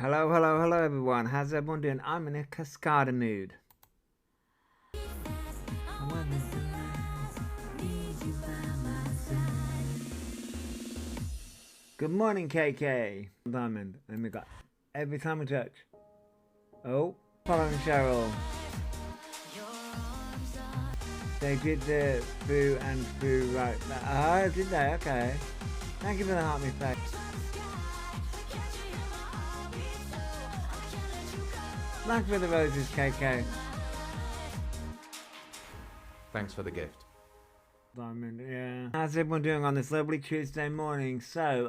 Hello, hello, hello everyone. How's everyone doing? I'm in a cascada mood. Good morning, KK. Diamond. And we got every time we touch. Oh, following Cheryl. They did the boo and boo right. Oh, did they? Okay. Thank you for the heart me back. Thank you for the roses, KK. Thanks for the gift. Diamond, yeah. How's everyone doing on this lovely Tuesday morning? So,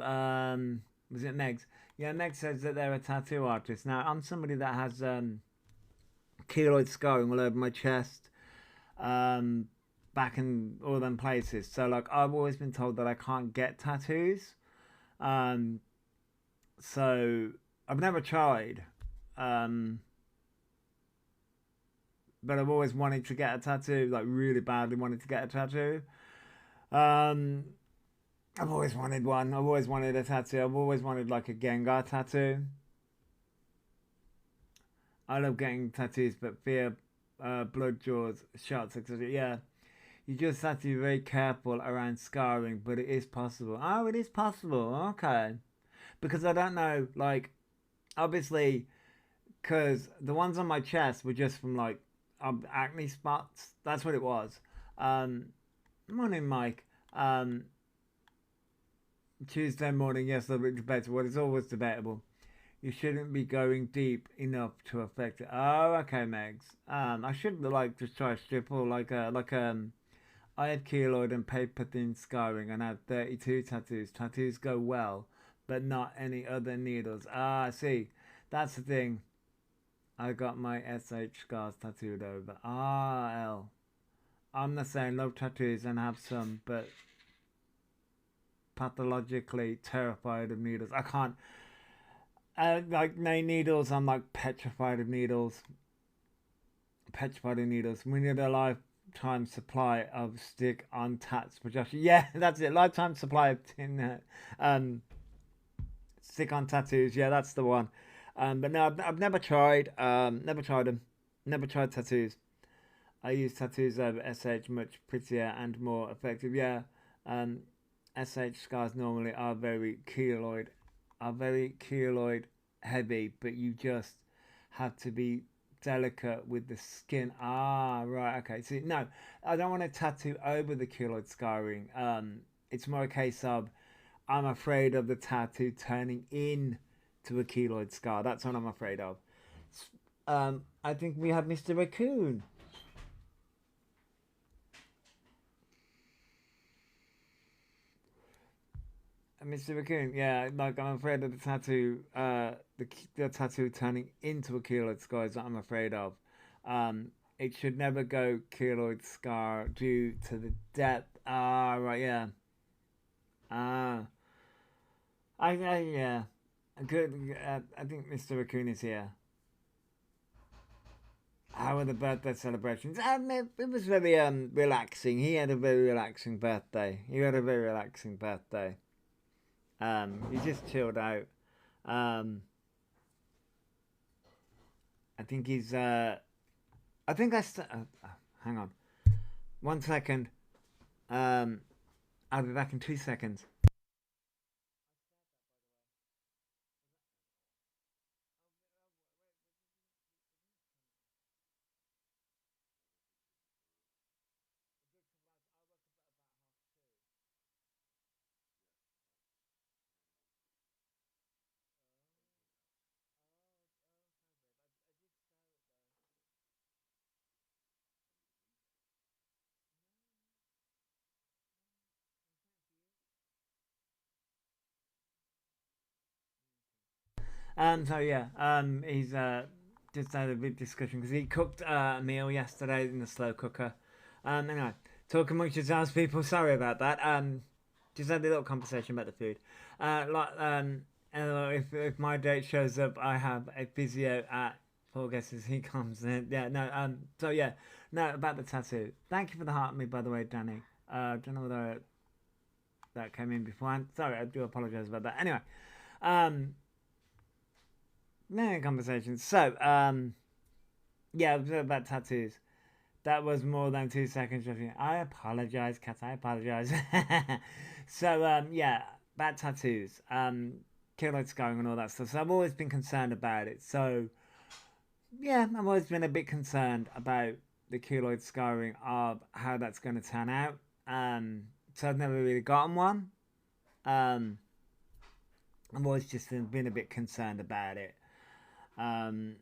was it Megs? Yeah, Meg says that they're a tattoo artist. Now, I'm somebody that has keloid scarring all over my chest, back in all them places. So, like, I've always been told that I can't get tattoos. So I've never tried. But I've always wanted to get a tattoo, like really badly wanted to get a tattoo. I've always wanted one. I've always wanted a tattoo. I've always wanted like a Gengar tattoo. I love getting tattoos, but fear blood draws, shots, etc. Yeah, you just have to be very careful around scarring, but it is possible. Oh, it is possible. Okay, because I don't know, like, obviously, because the ones on my chest were just from like acne spots. That's what it was. Morning, Mike. Tuesday morning, yes, a little bit debatable. It's always debatable. You shouldn't be going deep enough to affect it. Oh, okay, Megs. I should like just try a strip or like I have keloid and paper thin scarring and have 32 tattoos. Tattoos go well, but not any other needles. Ah, I see. That's the thing. I got my SH scars tattooed over. Ah, L. I'm the same. Love tattoos and have some, but pathologically terrified of needles. I can't. Like no needles. I'm like petrified of needles. Petrified of needles. We need a lifetime supply of stick on tats projection. Yeah, that's it. Lifetime supply of stick on tattoos. Yeah, that's the one. But no, I've never tried. Never tried them. Never tried tattoos. I use tattoos over SH, much prettier and more effective. Yeah. SH scars normally are very keloid heavy, but you just have to be delicate with the skin. Ah, right, okay. See, no, I don't want to tattoo over the keloid scarring. It's more a case of I'm afraid of the tattoo turning in to a keloid scar. That's what I'm afraid of. I think we have Mr. Raccoon. Mr. Raccoon, yeah, like I'm afraid of the tattoo, the tattoo turning into a keloid scar is what I'm afraid of. It should never go keloid scar due to the depth. Ah, right, yeah. Ah, yeah. Good. I think Mr. Raccoon is here. How were the birthday celebrations? It was very relaxing. He had a very relaxing birthday. He just chilled out. I think he's. I think hang on, 1 second. I'll be back in 2 seconds. So yeah, he's just had a big discussion because he cooked a meal yesterday in the slow cooker. Anyway, talking amongst yourselves, people. Sorry about that. Just had a little conversation about the food. If my date shows up, I have a physio at four guesses. He comes in. Yeah, no. So yeah, no about the tattoo. Thank you for the heart me, by the way, Danny. Don't know whether that came in beforehand. Sorry, I do apologize about that. Anyway, many conversations. So, yeah, about tattoos. That was more than 2 seconds. I apologize, Kat. I apologize. So, yeah, bad tattoos, keloid scarring, and all that stuff. So I've always been concerned about it. So, yeah, I've always been a bit concerned about the keloid scarring of how that's going to turn out. So I've never really gotten one. Um, I've always just been a bit concerned about it. Um,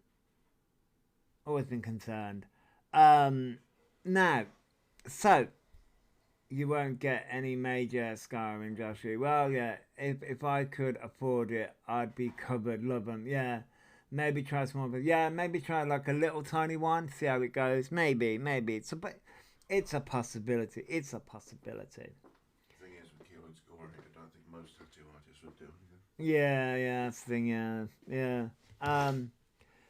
always been concerned. Um, Now, so you won't get any major scarring, Joshua. Well, yeah, if I could afford it, I'd be covered. Love them. Yeah, maybe try small, but yeah, maybe try like a little tiny one. See how it goes. Maybe it's a possibility. It's a possibility. The thing is, with keloid scoring, I don't think most tattoo artists would do anything. Yeah, that's the thing. Yeah.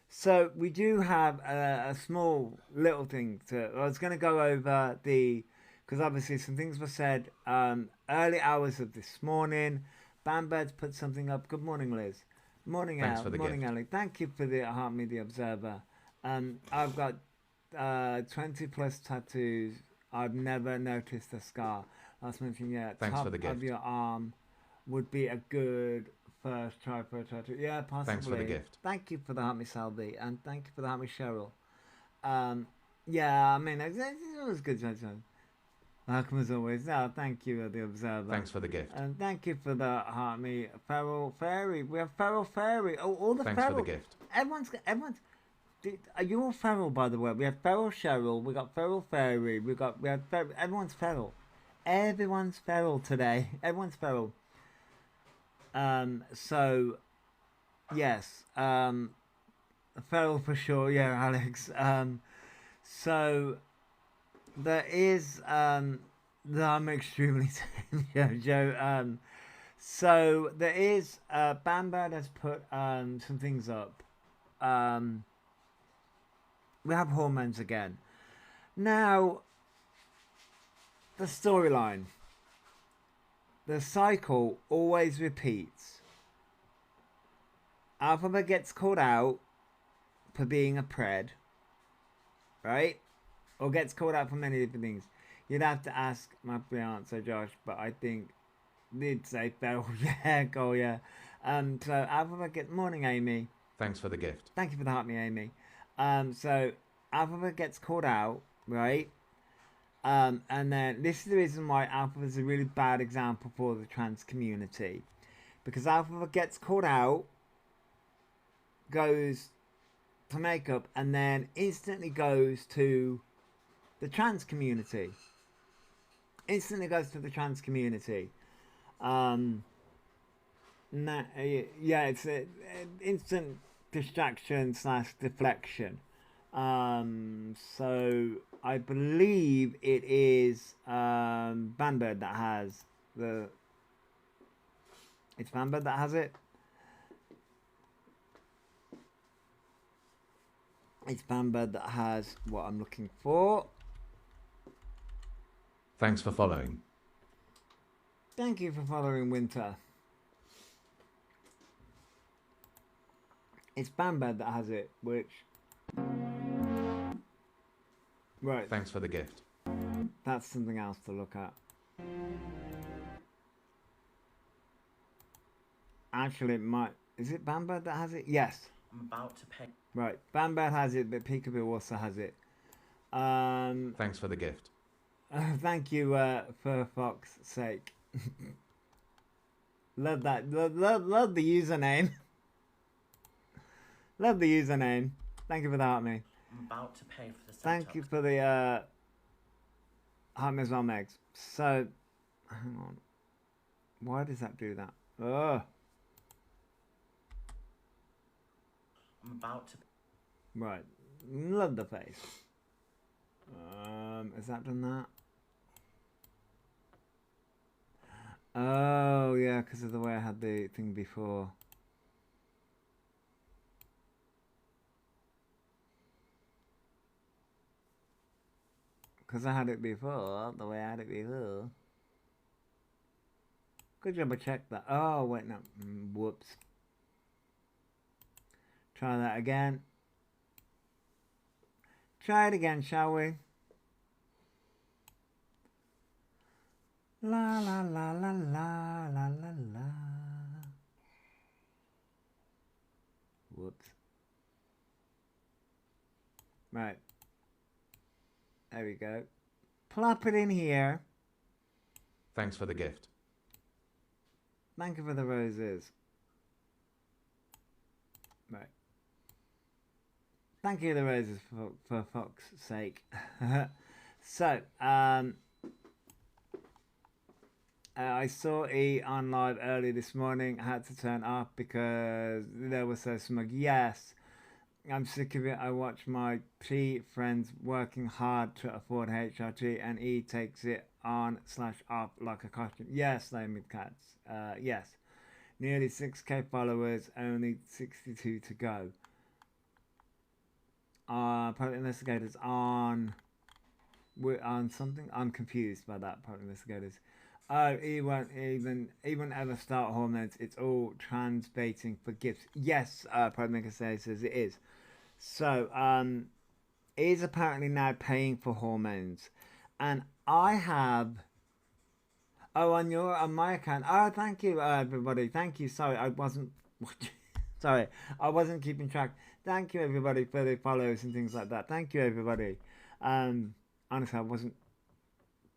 So we do have a small little thing to. I was going to go over because obviously some things were said early hours of this morning. Bambird's put something up. Good morning, Liz. Morning, Thanks Al. for the Morning, gift. Ali. Thank you for the Heart Media Observer. I've got 20 plus tattoos. I've never noticed a scar. I was mentioning, yeah, Thanks top for the gift. of your arm would be a good first try for a tattoo. Yeah, possibly. Thanks for the gift. Thank you for the Heart Me Salvi, and thank you for the Heart Me Cheryl. Um, yeah, I mean, it was good. Welcome as always. No, thank you, the Observer. Thanks for the gift. And thank you for the Heart Me Feral Fairy. We have Feral Fairy. Oh, all the Thanks feral. for the gift. Everyone's. Are you all feral, by the way? We have Feral Cheryl. We got Feral Fairy. We have feral, everyone's feral. Everyone's feral today. Everyone's feral. So yes. Feral for sure. Yeah, Alex. So there is I'm extremely yeah, Joe. So there is Bambad has put some things up. We have hormones again. Now the storyline. The cycle always repeats. Elphaba gets called out for being a pred, right? Or gets called out for many different things. You'd have to ask my fiance Josh, but I think did say feral. Yeah, go yeah. So Elphaba gets morning, Amy. Thanks for the gift. Thank you for the heart, me, Amy. So Elphaba gets called out, right? And then this is the reason why Elphaba is a really bad example for the trans community, because Elphaba gets called out, goes to makeup, and then instantly goes to the trans community. Instantly goes to the trans community. Yeah, it's an instant distraction / deflection. So I believe it is Banbird that has the. It's Banbird that has it. It's Banbird that has what I'm looking for. Thanks for following. Thank you for following Winter. It's Banbird that has it, which. Right. Thanks for the gift. That's something else to look at. Actually, it might. Is it Banbird that has it? Yes. I'm about to pay. Right. Banbird has it, but Peekaboo also has it. Thanks for the gift. Thank you for Fox's sake. Love that. Love the username. Love the username. Thank you for that, me. I'm about to pay for the Thank you for the Heart as well, Megs. So, hang on. Why does that do that? Ugh. I'm about to. Right. Love the face. Has that done that? Oh, yeah, because of the way I had the thing before. Because I had it before, the way I had it before. Good job I checked that. Oh, wait, no. Whoops. Try that again. Try it again, shall we? La la la la la la la la. Whoops. Right. There we go. Plop it in here. Thanks for the gift. Thank you for the roses. Right. Thank you for the roses for fuck's sake. So, I saw E on live early this morning. I had to turn off because they were so smug. Yes, I'm sick of it. I watch my P friends working hard to afford HRT and E takes it on/off like a costume. Yes, Lame with Cats. Yes. Nearly 6k followers, only 62 to go. Private investigators on something. I'm confused by that. Private investigators. Oh, he won't even ever start hormones. It's all trans baiting for gifts. Yes, Private investigator says it is. So, he's apparently now paying for hormones, and I have. Oh, on my account. Oh, thank you, everybody. Thank you. Sorry, I wasn't. Sorry, I wasn't keeping track. Thank you, everybody, for the follows and things like that. Thank you, everybody. Honestly, I wasn't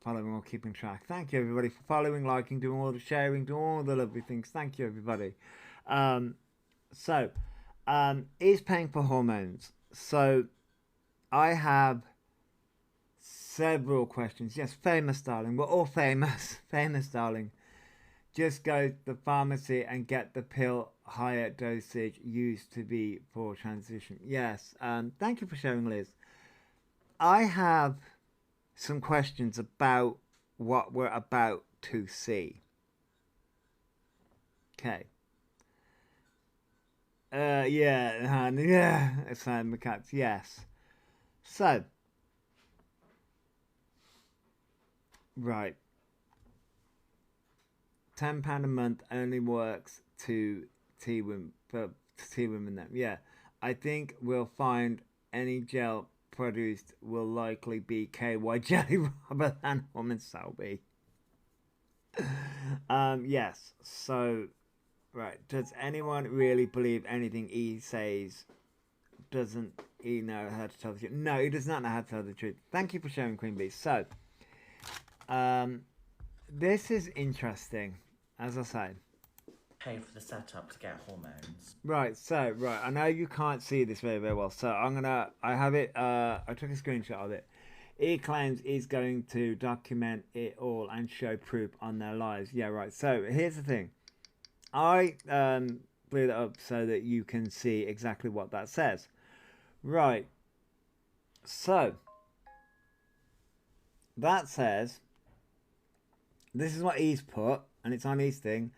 following or keeping track. Thank you, everybody, for following, liking, doing all the sharing, doing all the lovely things. Thank you, everybody. He's paying for hormones. So, I have several questions. Yes, famous, darling. We're all famous. Famous, darling. Just go to the pharmacy and get the pill higher dosage used to be for transition. Yes. Thank you for sharing, Liz. I have some questions about what we're about to see. Okay. Yeah. It's the cats. Yes. So. Right. £10 a month only works to T women then. Yeah. I think we'll find any gel produced will likely be KY jelly rather than Woman Selby. Yes. So right. Does anyone really believe anything he says? Doesn't he know how to tell the truth? No, he does not know how to tell the truth. Thank you for sharing, Queen Bee. So this is interesting, as I say. Pay for the setup to get hormones. Right, I know you can't see this very, very well, so I have it, I took a screenshot of it. He claims he's going to document it all and show proof on their lives. Yeah, right, so here's the thing. I blew it up so that you can see exactly what that says. Right, so that says, this is what he's put, and it's on his thing.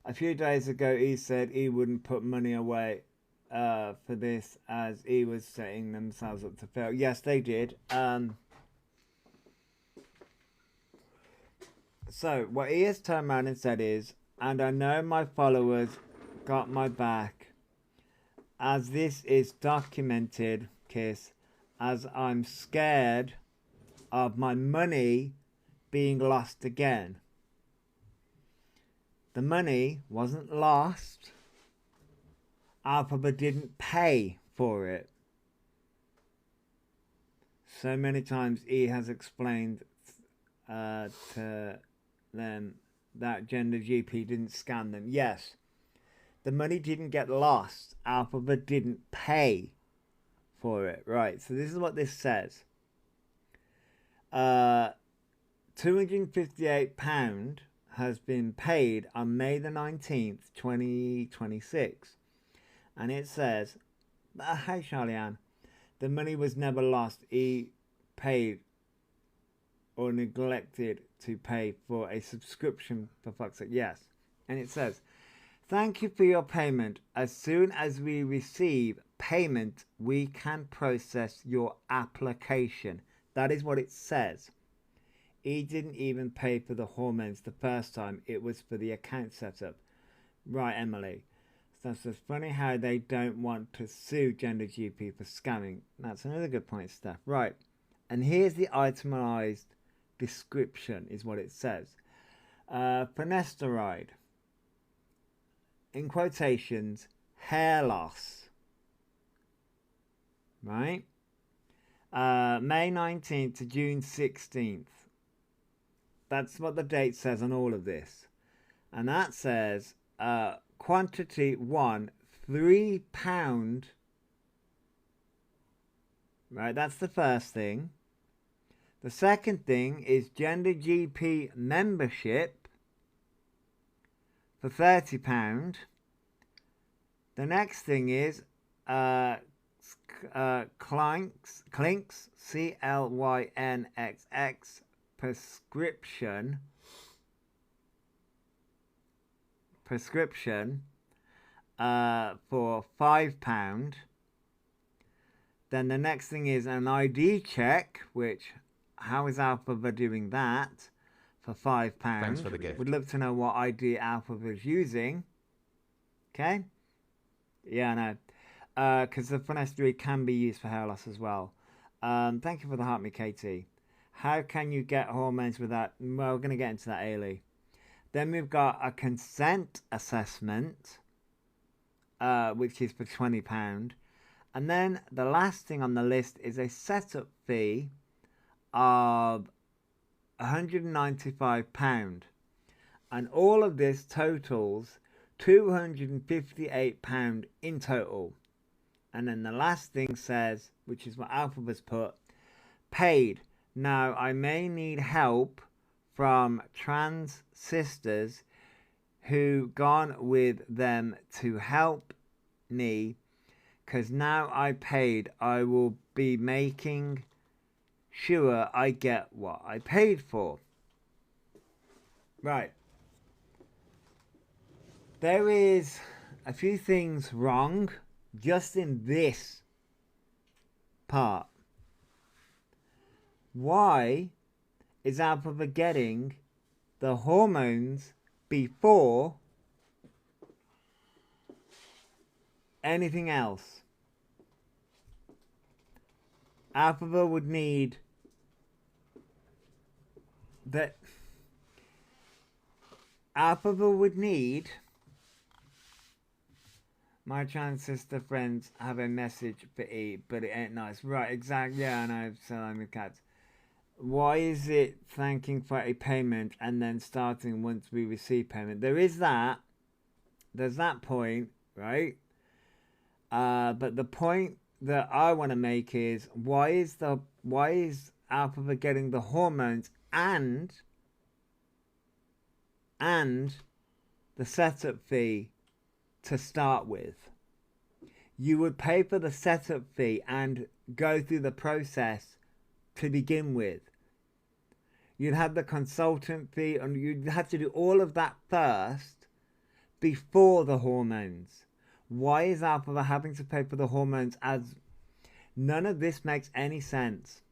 A few days ago, he said he wouldn't put money away for this as he was setting themselves up to fail. Yes, they did. So, what he has turned around and said is, and I know my followers got my back, as this is documented, Kiss, as I'm scared of my money being lost again. The money wasn't lost. Elphaba didn't pay for it. So many times he has explained to them that Gender GP didn't scan them. Yes, the money didn't get lost. Elphaba didn't pay for it. Right, so this is what this says. £258 has been paid on May the 19th, 2026. And it says, hey Charlie-Ann, the money was never lost. He paid or neglected to pay for a subscription, for fuck's sake. Yes. And it says, thank you for your payment. As soon as we receive payment, we can process your application. That is what it says. He didn't even pay for the hormones the first time. It was for the account setup. Right, Emily. stuff. So it's funny how they don't want to sue Gender GP for scamming. That's another good point, Steph. Right. And here's the itemized description, is what it says. Finasteride. In quotations, hair loss. Right? May 19th to June 16th. That's what the date says on all of this. And that says quantity 1, £3. Right, that's the first thing. The second thing is Gender GP membership for £30. The next thing is Clinks, CLYNXX prescription for £5. Then the next thing is an ID check, which, how is Elphaba doing that for £5? Thanks for the gift. Would love to know what ID Elphaba is using. Okay? Yeah, I know. Because the finasteride can be used for hair loss as well. Thank you for the heart, me, Katie. How can you get hormones without... Well, we're going to get into that, Ailey. Then we've got a consent assessment, which is for £20. And then the last thing on the list is a setup fee of £195. And all of this totals £258 in total. And then the last thing says, which is what Elphaba's put, paid. Now, I may need help from trans sisters who gone with them to help me, because now I paid, I will be making sure I get what I paid for. Right. There is a few things wrong just in this part. Why is Elphaba getting the hormones before anything else? Elphaba would need that. Elphaba would need. My trans sister friends have a message for E, but it ain't nice. Right, exactly. Yeah, I know. So I'm with cats. Why is it thanking for a payment and then starting once we receive payment? There is that. There's that point, right? But the point that I want to make is why is Elphaba getting the hormones and the setup fee to start with? You would pay for the setup fee and go through the process to begin with. You'd have the consultant fee and you'd have to do all of that first before the hormones. Why is Elphaba having to pay for the hormones? As none of this makes any sense.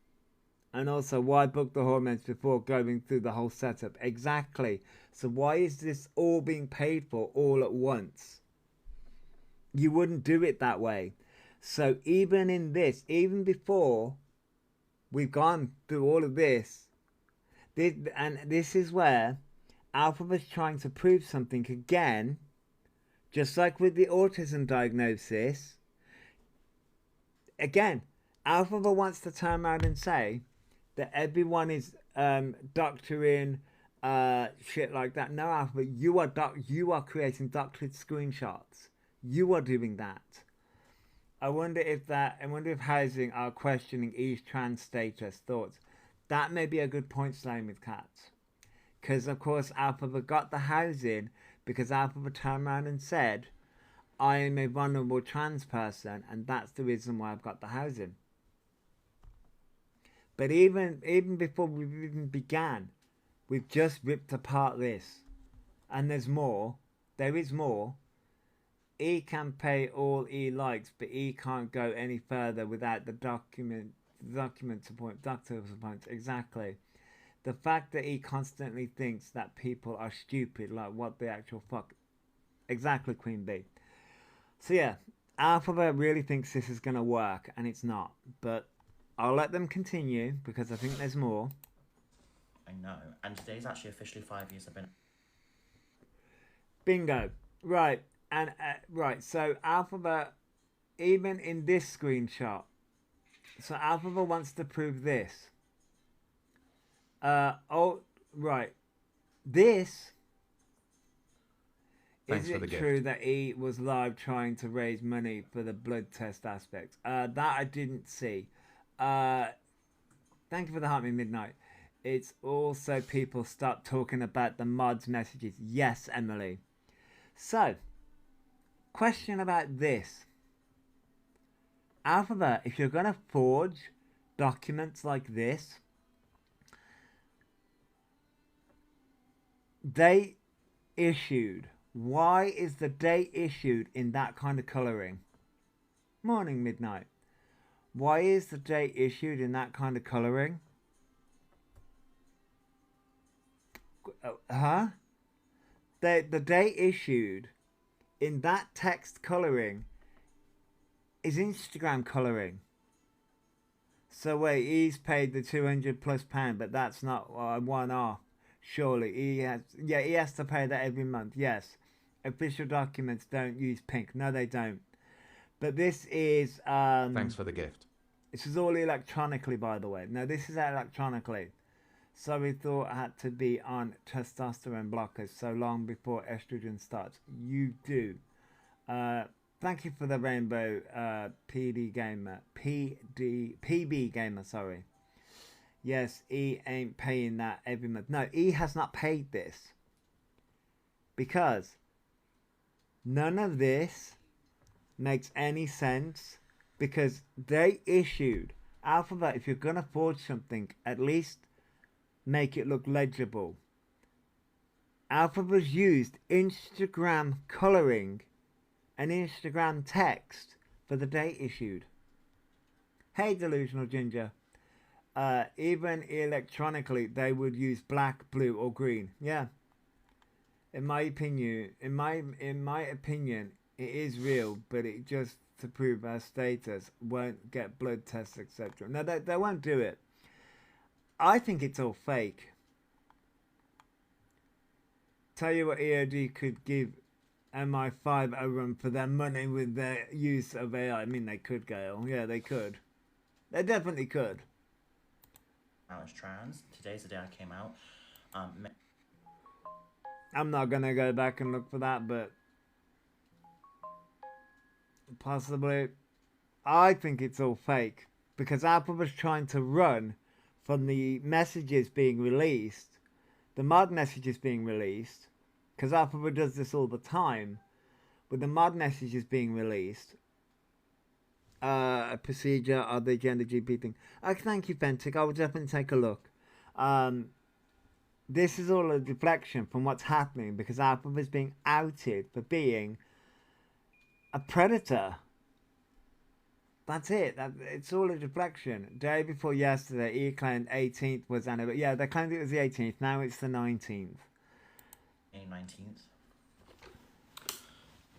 And also, why book the hormones before going through the whole setup? Exactly. So why is this all being paid for all at once? You wouldn't do it that way. So even in this, even before we've gone through all of this, and this is where Elphaba's trying to prove something again, just like with the autism diagnosis. Again, Elphaba wants to turn around and say that everyone is doctoring shit like that. No, Elphaba, you are creating doctored screenshots. You are doing that. I wonder if housing are questioning each trans status thoughts. That may be a good point, Slime with Cats. Because, of course, Elphaba got the housing because Elphaba turned around and said, I am a vulnerable trans person, and that's the reason why I've got the housing. But even before we even began, we've just ripped apart this. And there's more. There is more. E can pay all E likes, but E can't go any further without the doctor support. Exactly. The fact that E constantly thinks that people are stupid, like what the actual fuck. Exactly, Queen Bee. So yeah, Elphaba really thinks this is going to work, and it's not. But I'll let them continue because I think there's more. I know. And today's actually officially 5 years I've been. Bingo. Right. And right. So Elphaba, even in this screenshot, so Elphaba wants to prove this. Oh, right. This. Thanks Is for the it gift. true that he was live trying to raise money for the blood test aspect? That I didn't see. Thank you for the Heart Me Midnight. It's also people start talking about the mods messages. Yes, Emily. So, question about this. Elphaba, if you're going to forge documents like this, they issued. Why is the date issued in that kind of colouring? Morning, Midnight. Why is the date issued in that kind of colouring? Huh? The date issued in that text colouring is Instagram colouring. So wait, he's paid the £200+, but that's not one off. Surely he has. Yeah, he has to pay that every month. Yes, official documents don't use pink. No, they don't. But this is. Thanks for the gift. This is all electronically, by the way. No, this is electronically. So we thought it had to be on testosterone blockers so long before estrogen starts. You do. Thank you for the rainbow PB gamer, sorry. Yes, he ain't paying that every month. No, he has not paid this. Because none of this makes any sense. Because they issued Elphaba, if you're going to forge something, at least make it look legible. Elphaba's used Instagram colouring and Instagram text for the date issued. Hey, Delusional Ginger. Even electronically, they would use black, blue, or green. Yeah. In my opinion, it is real, but it just to prove our status won't get blood tests, etc. No, they won't do it. I think it's all fake. Tell you what, EOD could give MI5 a run for their money with their use of AI. I mean, they could, Gail. Yeah, they could. They definitely could. I was trans. Today's the day I came out. I'm not going to go back and look for that, but possibly. I think it's all fake because Apple was trying to run from the messages being released, the mod messages being released, because Apple does this all the time, with the mod messages being released. A procedure of the gender GP thing. Thank you, Fentic. I will definitely take a look. This is all a deflection from what's happening because Apple is being outed for being a predator. That's it. It's all a deflection. Day before yesterday, he claimed 18th was anniversary. Yeah, they claimed it was the 18th. Now it's the 19th. 19th.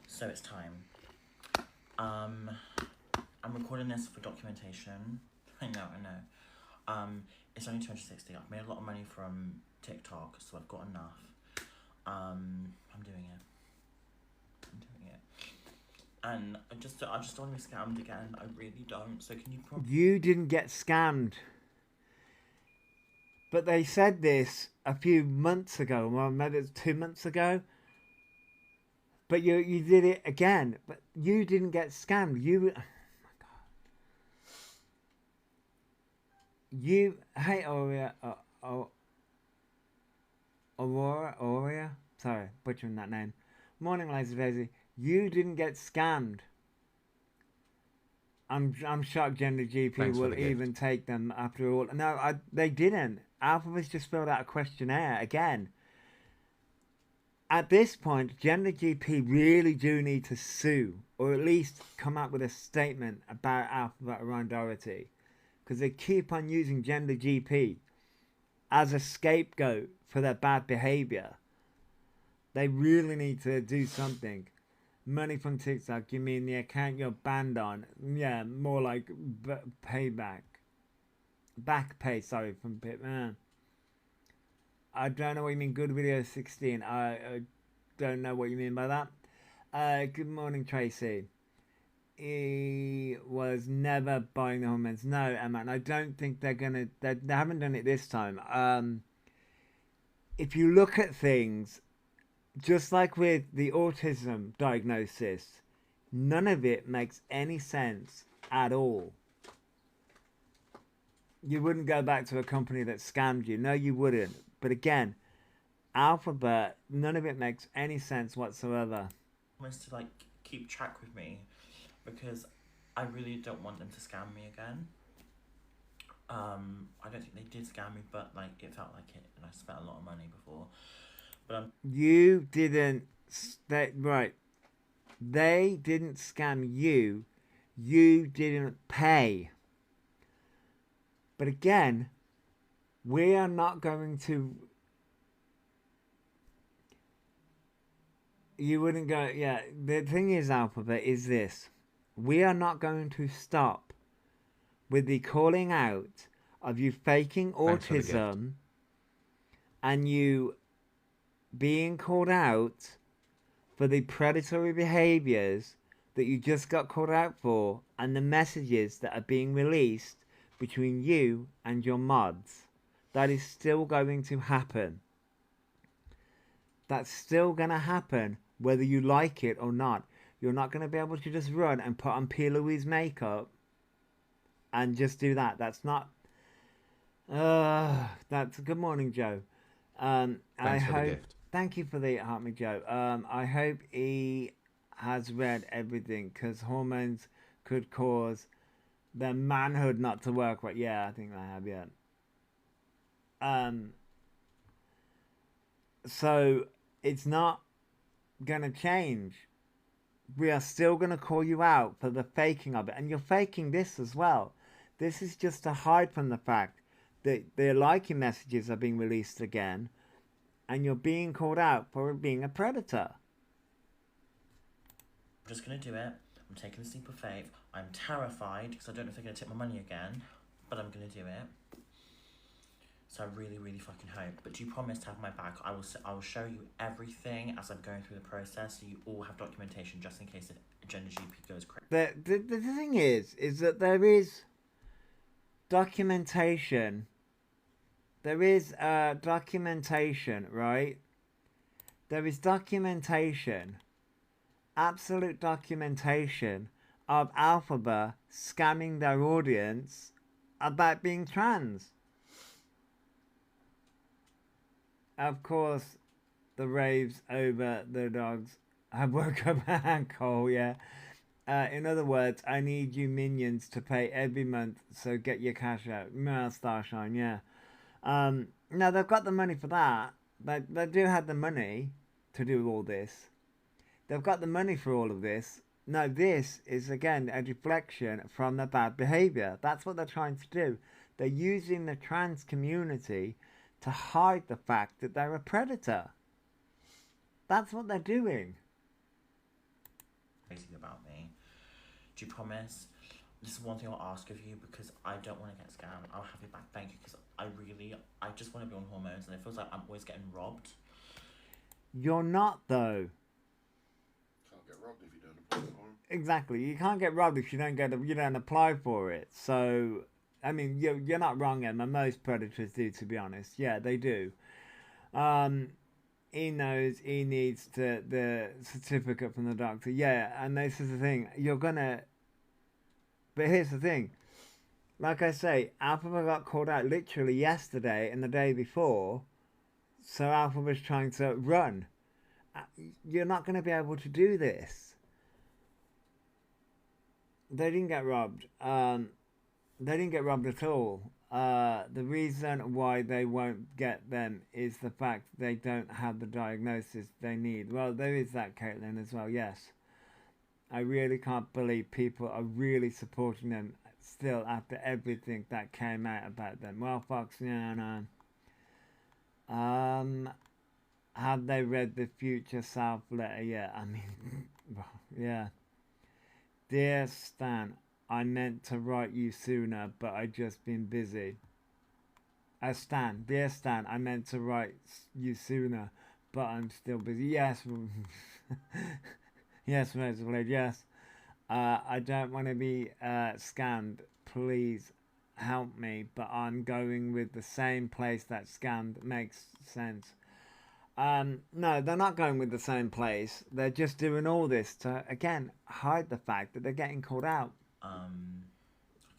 So it's time. I'm recording this for documentation. I know. It's only 260. I've made a lot of money from TikTok, so I've got enough. I'm doing it. And I just don't want to be scammed again. I really don't. So can you You didn't get scammed. But they said this a few months ago. Well, maybe it's 2 months ago. But you did it again. But you didn't get scammed. You... Oh my God. Hey, Aurora? Sorry, butchering that name. Morning, Lazy Daisy. You didn't get scammed. I'm shocked Gender GP will even take them after all. No, they didn't. Alphaba's just filled out a questionnaire again. At this point, Gender GP really do need to sue, or at least come up with a statement about Elphaba around Doherty, because they keep on using Gender GP as a scapegoat for their bad behaviour. They really need to do something. Money from TikTok, you mean the account you're banned on? Yeah, more like payback. Back pay, sorry, from Pip. I don't know what you mean, good video 16. I don't know what you mean by that. Good morning, Tracy. He was never buying the hormones. No, Emma, and I don't think they're gonna. They haven't done it this time. If you look at things, just like with the autism diagnosis, none of it makes any sense at all. You wouldn't go back to a company that scammed you. No, you wouldn't. But again, Elphaba, none of it makes any sense whatsoever. Almost to like keep track with me, because I really don't want them to scam me again. I don't think they did scam me, but like it felt like it, and I spent a lot of money before. But you didn't. Right. They didn't scam you. You didn't pay. But again, we are not going to. You wouldn't go. Yeah. The thing is, Elphaba, is this: we are not going to stop with the calling out of you faking autism and you being called out for the predatory behaviors that you just got called out for, and the messages that are being released between you and your mods. That is still going to happen. That's still going to happen whether you like it or not. You're not going to be able to just run and put on P. Louise makeup and just do that. That's not. That's good morning, Joe. Thanks for the gift. Thank you for the heart, me, Joe. I hope he has read everything, because hormones could cause their manhood not to work right. Yeah, I think I have. Yeah. So it's not gonna change. We are still gonna call you out for the faking of it, and you're faking this as well. This is just to hide from the fact that their liking messages are being released again, and you're being called out for being a predator. I'm just gonna do it. I'm taking this leap of faith. I'm terrified because I don't know if they're gonna take my money again, but I'm gonna do it. So I really, really fucking hope. But do you promise to have my back? I will show you everything as I'm going through the process, so you all have documentation just in case if Agenda GP goes crazy. The thing is that there is documentation. There is documentation, right? There is documentation, absolute documentation of Elphaba scamming their audience about being trans. Of course, the raves over the dogs have woke up a handful, yeah. In other words, I need you minions to pay every month, so get your cash out. Starshine, yeah. Now, they've got the money for that. They do have the money to do all this. They've got the money for all of this. No, this is, again, a deflection from the bad behaviour. That's what they're trying to do. They're using the trans community to hide the fact that they're a predator. That's what they're doing. Crazy about me. Do you promise? This is one thing I'll ask of you, because I don't want to get scammed. I'll have you back, thank you, because I just want to be on hormones, and it feels like I'm always getting robbed. You're not, though. Can't get robbed if you don't apply for them. Exactly. You can't get robbed if you don't apply for it. So, I mean, you're not wrong, Emma. Most predators do, to be honest. Yeah, they do. He knows he needs the certificate from the doctor. Yeah, and this is the thing. You're gonna. But here's the thing. Like I say, Elphaba got called out literally yesterday and the day before. So Elphaba's trying to run. You're not going to be able to do this. They didn't get robbed. They didn't get robbed at all. The reason why they won't get them is the fact they don't have the diagnosis they need. Well, there is that, Caitlin, as well, yes. I really can't believe people are really supporting them still after everything that came out about them. Well, Fox, yeah, no. Have they read the future self letter yet? I mean, Yeah. Dear Stan, I meant to write you sooner, but I just been busy. Stan, dear Stan, I meant to write you sooner, but I'm still busy. Yes. Yes, Razorblade, yes. I don't want to be scammed. Please help me, but I'm going with the same place that scammed. Makes sense. No, they're not going with the same place. They're just doing all this to, again, hide the fact that they're getting called out. I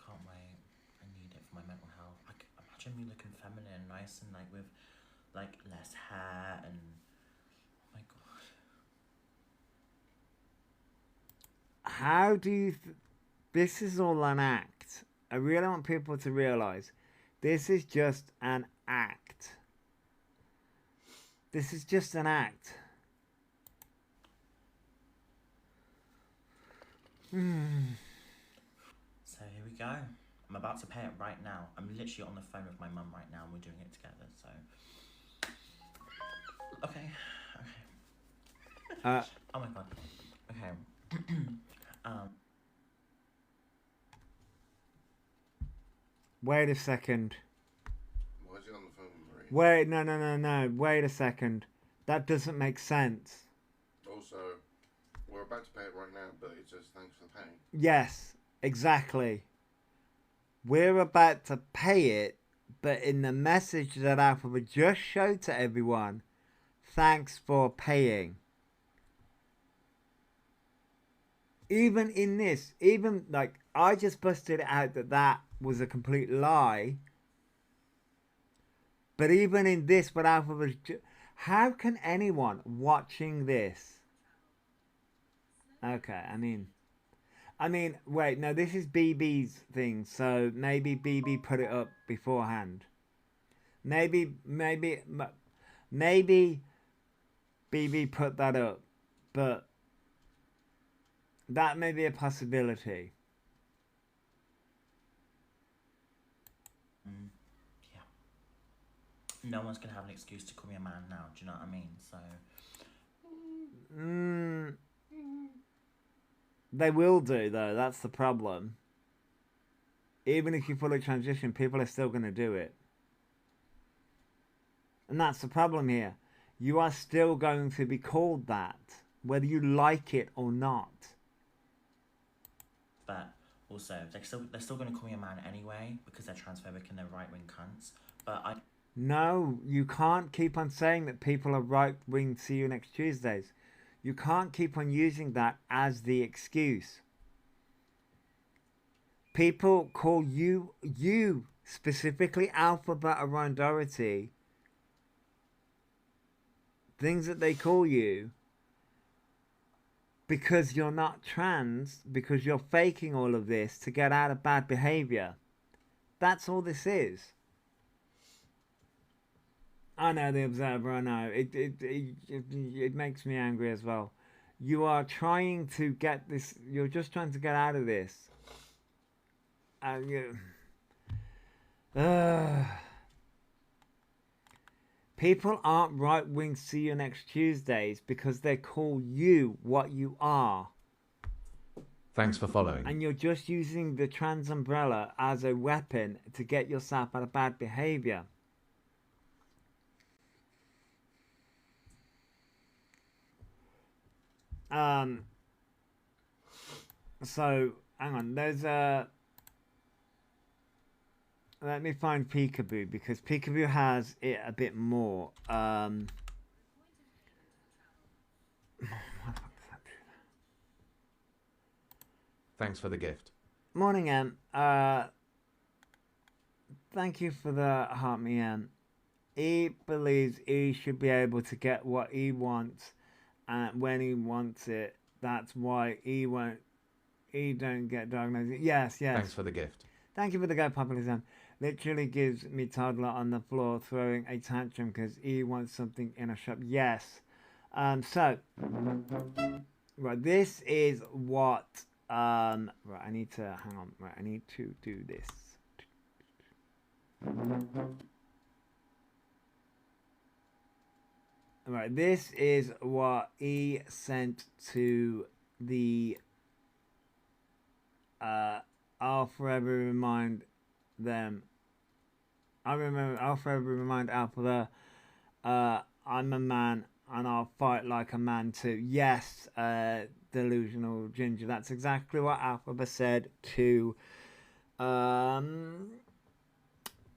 can't wait. I need it for my mental health. Like, imagine me looking feminine, nice and like with like less hair and oh my god. How do you... This is all an act. I really want people to realise this is just an act. This is just an act. So here we go. I'm about to pay it right now. I'm literally on the phone with my mum right now and we're doing it together, so... Okay. Oh my god. Okay. Wait a second. Why is he on the phone, Marie? Wait, no. Wait a second. That doesn't make sense. Also, we're about to pay it right now, but it says thanks for paying. Yes, exactly. We're about to pay it, but in the message that Elphaba just showed to everyone, thanks for paying. Even in this, even like I just busted it out that was a complete lie. But even in this, what Elphaba, how can anyone watching this? Okay, I mean, wait, no, this is BB's thing, so maybe BB put it up beforehand. Maybe BB put that up, but that may be a possibility. Yeah. No one's gonna have an excuse to call me a man now, do you know what I mean? So... They will do, though. That's the problem. Even if you fully transition, people are still going to do it. And that's the problem here. You are still going to be called that, whether you like it or not. But also, they're still going to call me a man anyway, because they're transphobic and they're right-wing cunts. But I... No, you can't keep on saying that people are right-wing. See you next Tuesdays. You can't keep on using that as the excuse. People call you specifically Elphaba Doherty, things that they call you because you're not trans, because you're faking all of this to get out of bad behavior. That's all this is. I know, the Observer, I know. It makes me angry as well. You are trying to get this, you're just trying to get out of this. People aren't right-wing see you next Tuesdays because they call you what you are. Thanks for following. And you're just using the trans umbrella as a weapon to get yourself out of bad behavior. So hang on, there's a... Let me find Peekaboo, because Peekaboo has it a bit more. Thanks for the gift. Morning, Em. Thank you for the heart me, Em. He believes he should be able to get what he wants when he wants it. That's why he don't get diagnosed. Yes. Thanks for the gift. Thank you for the go populism. Literally gives me toddler on the floor throwing a tantrum because he wants something in a shop. Yes. So, right, this is what, right, I need to, hang on, right, I need to do this. Right, this is what he sent to the I'll forever remind them. I'll forever remind Elphaba, I'm a man and I'll fight like a man too. Yes, delusional ginger. That's exactly what Elphaba said to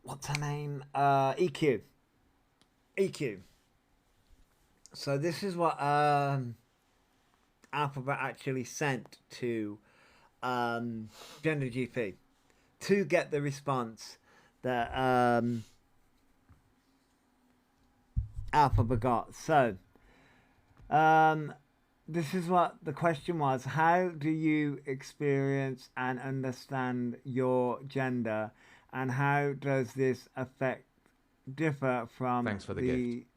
what's her name? EQ. EQ. So this is what Elphaba actually sent to Gender GP to get the response that Elphaba got. So this is what the question was: how do you experience and understand your gender, and how does this differ from Thanks for the gift.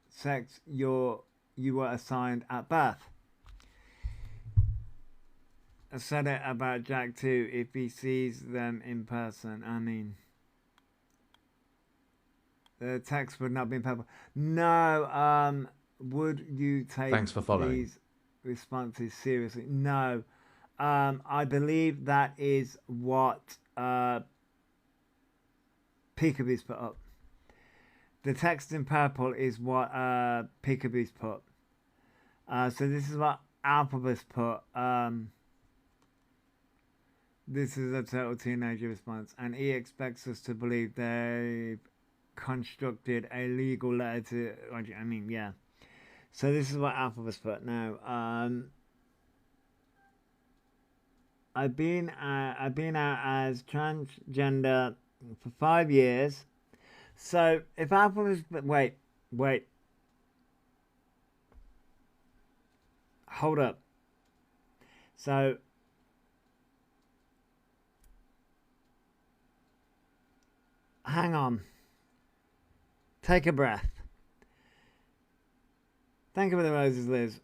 sex you were assigned at birth? I said it about Jack too. If he sees them in person, I mean, the text would not be in purple. No. Would you take Thanks for following. these responses seriously? No. I believe that is what Peekaboo's put up. The text in purple is what Peekaboo's put. So this is what Elphaba's put. This is a total teenager response, and he expects us to believe they've constructed a legal letter to. I mean, yeah. So this is what Elphaba's put. Now, I've been out as transgender for 5 years. So if Elphaba's wait, hold up. So hang on. Take a breath. Thank you for the roses, Liz.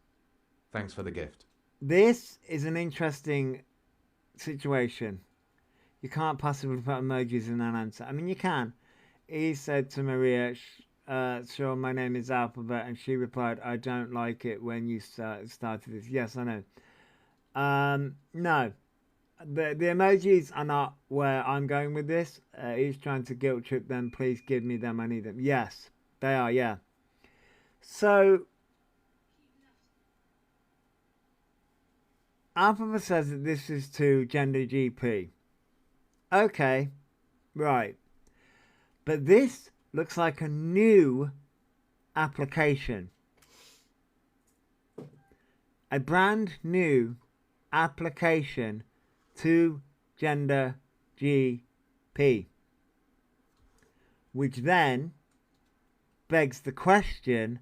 Thanks for the gift. This is an interesting situation. You can't possibly put emojis in an answer. I mean, you can. He said to Maria, sure, my name is Elphaba, and she replied, I don't like it when you started this. Yes, I know. No. The emojis are not where I'm going with this. He's trying to guilt trip them. Please give me them. I need them. Yes, they are. Yeah. So Elphaba says that this is to Gender GP. Okay, right. But this looks like a new application. A brand new application to Gender GP. Which then begs the question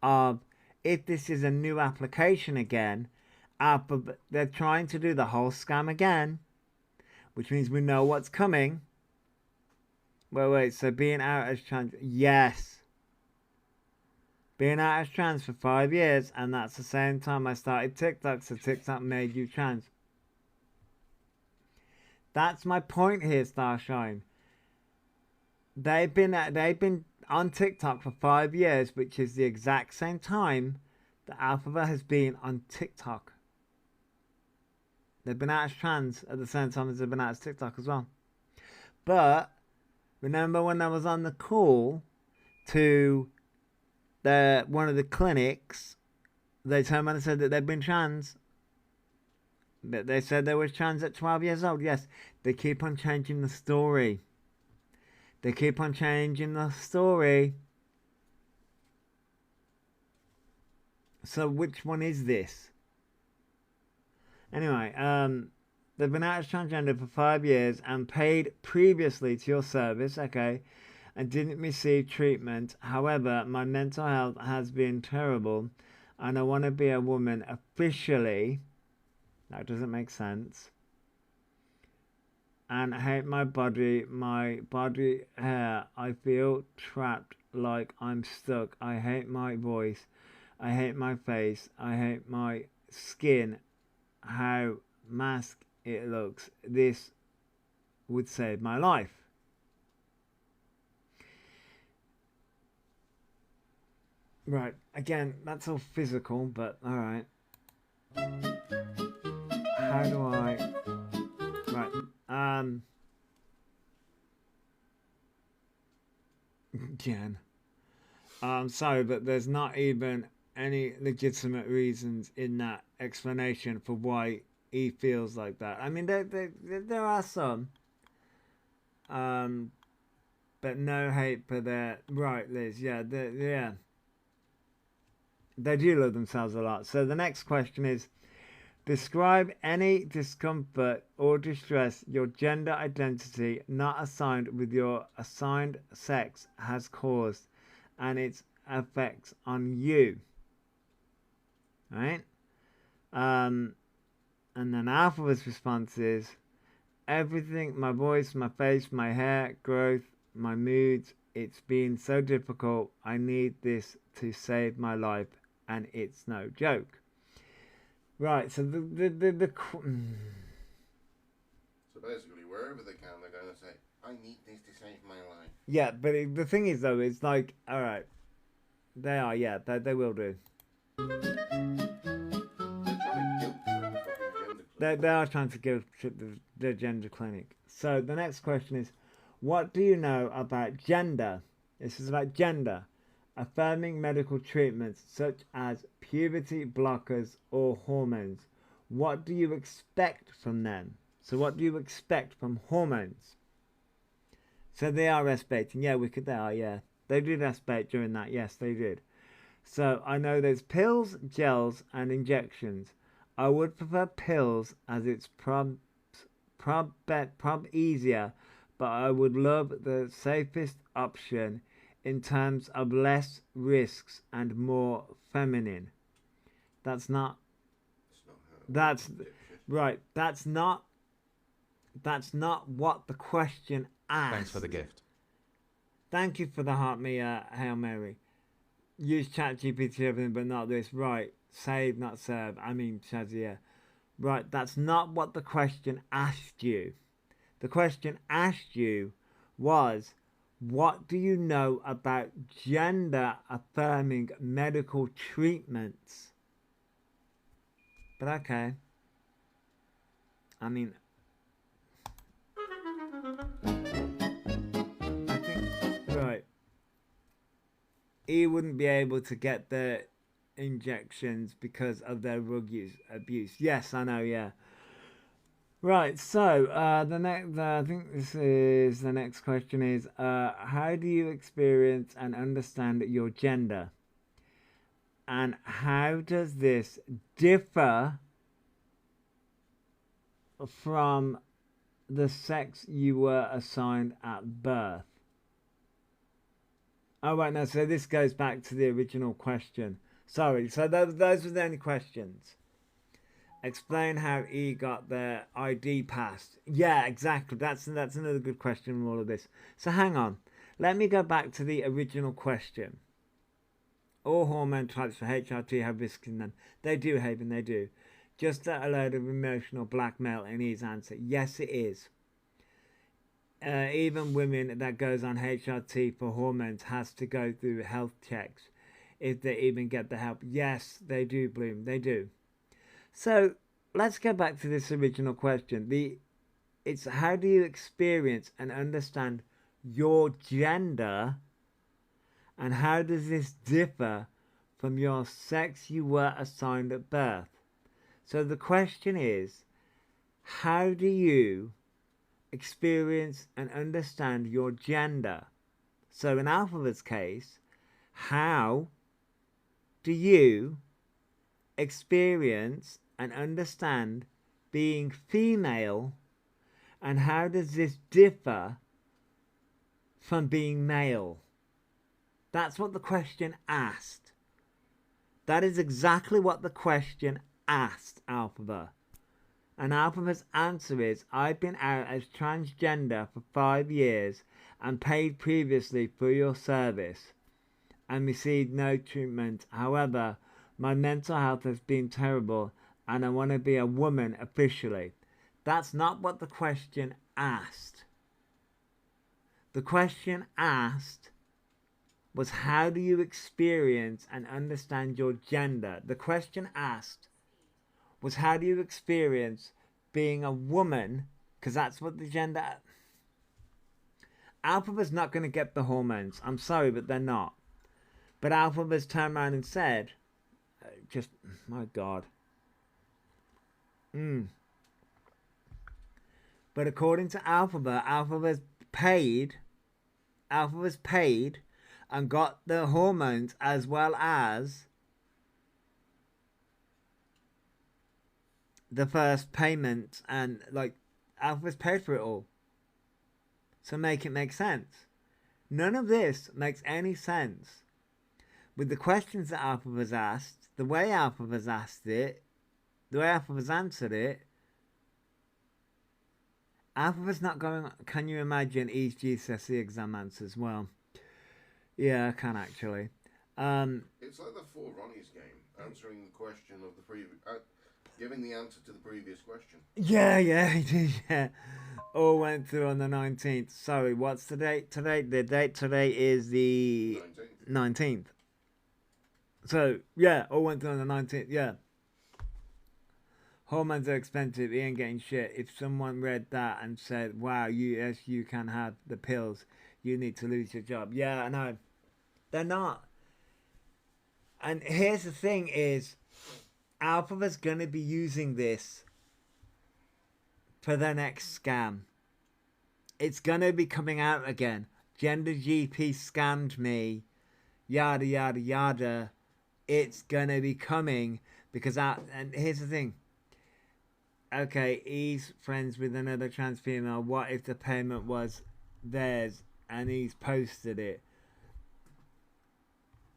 of, if this is a new application again, they're trying to do the whole scam again, which means we know what's coming. Wait, so being out as trans, yes. Being out as trans for 5 years, and that's the same time I started TikTok, so TikTok made you trans. That's my point here, Starshine. They've been on TikTok for 5 years, which is the exact same time that Elphaba has been on TikTok. They've been out as trans at the same time as they've been out as TikTok as well. But remember when I was on the call to one of the clinics, they turned around and said that they'd been trans. They said they were trans at 12 years old. Yes, they keep on changing the story. They keep on changing the story. So which one is this? Anyway, they've been out as transgender for 5 years and paid previously to your service, okay, and didn't receive treatment. However, my mental health has been terrible and I want to be a woman officially. That doesn't make sense. And I hate my body hair. I feel trapped, like I'm stuck. I hate my voice. I hate my face. I hate my skin. How masked it looks. This would save my life. Right, again, that's all physical, but alright. How do I... Right. Jen. I'm sorry, but there's not even any legitimate reasons in that explanation for why he feels like that. I mean, there are some. But no hate for their... Right, Liz. Yeah, yeah. They do love themselves a lot. So the next question is, describe any discomfort or distress your gender identity not assigned with your assigned sex has caused and its effects on you. Right? And then Alpha's response is, everything, my voice, my face, my hair, growth, my moods, it's been so difficult. I need this to save my life, and it's no joke. Right, so So basically, wherever they can, they're going to say, I need this to save my life. yeah, but the thing is though, it's like, all right, they are, yeah, they will do. They are trying to guilt trip the gender clinic. So the next question is, what do you know about gender? This is about gender. Affirming medical treatments such as puberty blockers or hormones. What do you expect from them? So what do you expect from hormones? So they are respecting. Yeah, they are, yeah. They did respect during that. Yes, they did. So I know there's pills, gels, and injections. I would prefer pills as it's prob easier, but I would love the safest option in terms of less risks and more feminine. That's not... That's... Right, that's not what the question asked. Thanks for the gift. Thank you for the heart me, Hail Mary. Use ChatGPT everything, but not this. Right, save, not serve. I mean, Shazia. Right, that's not what the question asked you. The question asked you was, what do you know about gender-affirming medical treatments? But okay. I mean... I think... Right. He wouldn't be able to get the injections because of their drug abuse. Yes, I know, yeah. Right, so I think this is the next question is, how do you experience and understand your gender? And how does this differ from the sex you were assigned at birth? Oh, right, no, so this goes back to the original question. Sorry, so those were the only questions. Explain how he got their ID passed. Yeah, exactly. That's another good question from all of this. So hang on. Let me go back to the original question. All hormone types for HRT have risks in them. They do, Haven, they do. Just a load of emotional blackmail in his answer. Yes, it is. Even women that goes on HRT for hormones has to go through health checks if they even get the help. Yes, they do, Bloom. They do. So let's go back to this original question. It's how do you experience and understand your gender, and how does this differ from your sex you were assigned at birth? So the question is, how do you experience and understand your gender? So in Alphaba's case, how do you experience and understand being female, and how does this differ from being male? That's what the question asked. That is exactly what the question asked, Elphaba. And Elphaba's answer is, I've been out as transgender for 5 years and paid previously for your service and received no treatment. However, my mental health has been terrible and I want to be a woman officially. That's not what the question asked. The question asked was, how do you experience and understand your gender? The question asked, was how do you experience being a woman, because that's what the gender... Elphaba's not going to get the hormones. I'm sorry, but they're not. But Elphaba's turned around and said, just, my God. But according to Elphaba, Elphaba's paid and got the hormones as well as the first payment, and like Elphaba's paid for it all. So make it make sense. None of this makes any sense with the questions that Elphaba's asked, the way Elphaba's asked it, the way Elphaba's answered it. Elphaba's not going... Can you imagine each GCSE exam answers? Well, yeah, I can actually. It's like the Four Ronnies game, answering the question of the previous... giving the answer to the previous question. Yeah, it is, yeah. All went through on the 19th. Sorry, what's the date today? The date today is the 19th. So, yeah, all went through on the 19th, yeah. Hormones are expensive, he ain't getting shit. If someone read that and said, wow, yes, you can have the pills, you need to lose your job. Yeah, I know. They're not. And here's the thing is, Elphaba's going to be using this for their next scam. It's going to be coming out again. Gender GP scammed me. Yada, yada, yada. It's going to be coming because... And here's the thing. Okay, he's friends with another trans female. What if the payment was theirs and he's posted it?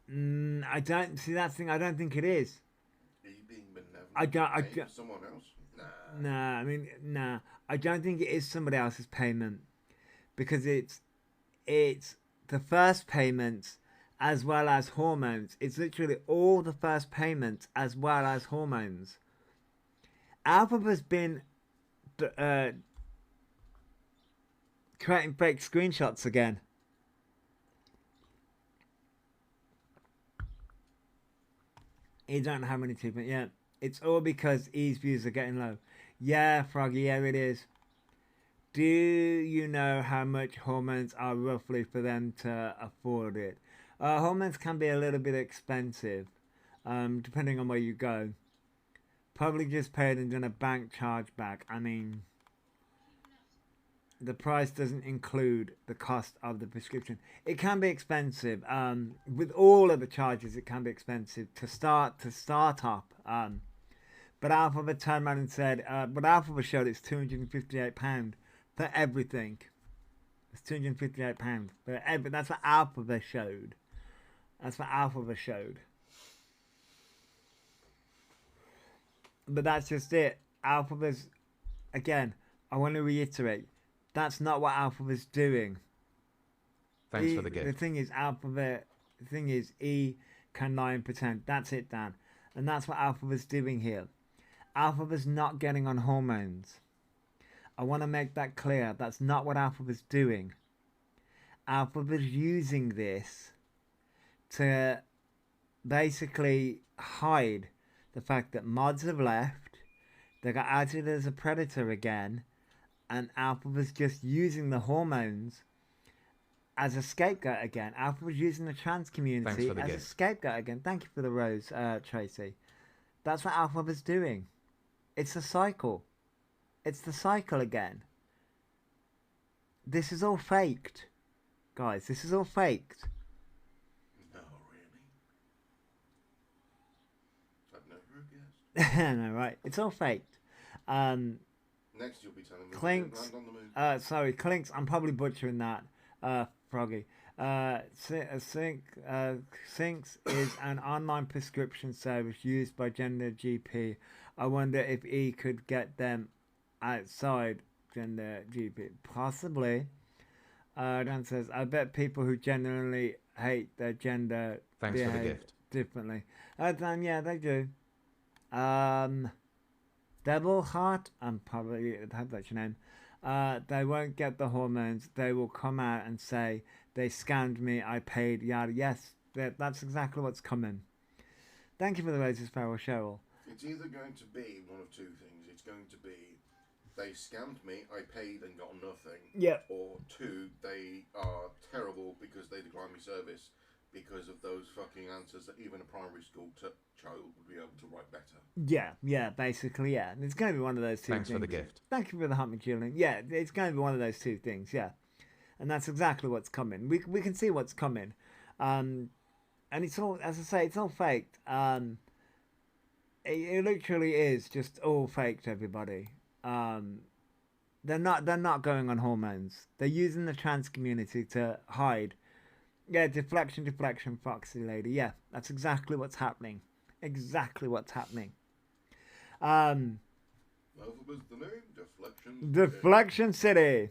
I don't... See, that's the thing. I don't think it is. Are you being benevolent? I don't. Someone else? Nah. I don't think it is somebody else's payment because it's the first payments as well as hormones. It's literally all the first payments as well as hormones. Elphaba's been creating fake screenshots again. He don't know how many treatment yet. It's all because E's views are getting low. Yeah, Froggy, yeah it is. Do you know how much hormones are roughly for them to afford it? Hormones can be a little bit expensive, depending on where you go. Probably just paid and done a bank chargeback. I mean, the price doesn't include the cost of the prescription. It can be expensive. With all of the charges, it can be expensive to start up. But Elphaba turned around and said, but Elphaba showed it's £258 for everything. It's £258 for everything. That's what Elphaba showed. But that's just it. Elphaba's, again, I want to reiterate, that's not what Elphaba's doing. Thanks for the gift. The thing is, E can lie and pretend. That's it, Dan. And that's what Elphaba's doing here. Elphaba's not getting on hormones. I want to make that clear. That's not what Elphaba's doing. Elphaba's using this to basically hide the fact that mods have left, they got added as a predator again, and Elphaba's just using the hormones as a scapegoat again. Elphaba's using the trans community as a scapegoat again. Thank you for the rose, Tracy. That's what Elphaba's doing. It's a cycle. It's the cycle again. This is all faked. Guys, this is all faked. No, really? I've never guessed. No, right. It's all faked. Next you'll be telling me Clinks. land on the moon. Sorry, Clinks. I'm probably butchering that. Froggy. Syncs is an online prescription service used by Gender GP. I wonder if E could get them outside Gender GP. Possibly. Dan says, I bet people who genuinely hate their gender Thanks for the gift. differently. Dan, yeah, they do. Devil Heart, I'm probably, I hope that's your name. They won't get the hormones. They will come out and say, they scammed me, I paid, yada. Yes, that's exactly what's coming. Thank you for the roses, Farrell Cheryl. It's either going to be one of two things. It's going to be they scammed me, I paid and got nothing. Yeah. Or two, they are terrible because they declined me service because of those fucking answers that even a primary school child would be able to write better. Yeah, basically, yeah. It's going to be one of those two Thanks things. for the gift. Thank you for the hot Julian. Yeah, it's going to be one of those two things, yeah. And that's exactly what's coming. We can see what's coming. And it's all, as I say, it's all faked. It literally is just all faked, everybody. They're not going on hormones. They're using the trans community to hide. Yeah, deflection, Foxy Lady. Yeah, that's exactly what's happening. Exactly what's happening. Elphaba's the name, Deflection City.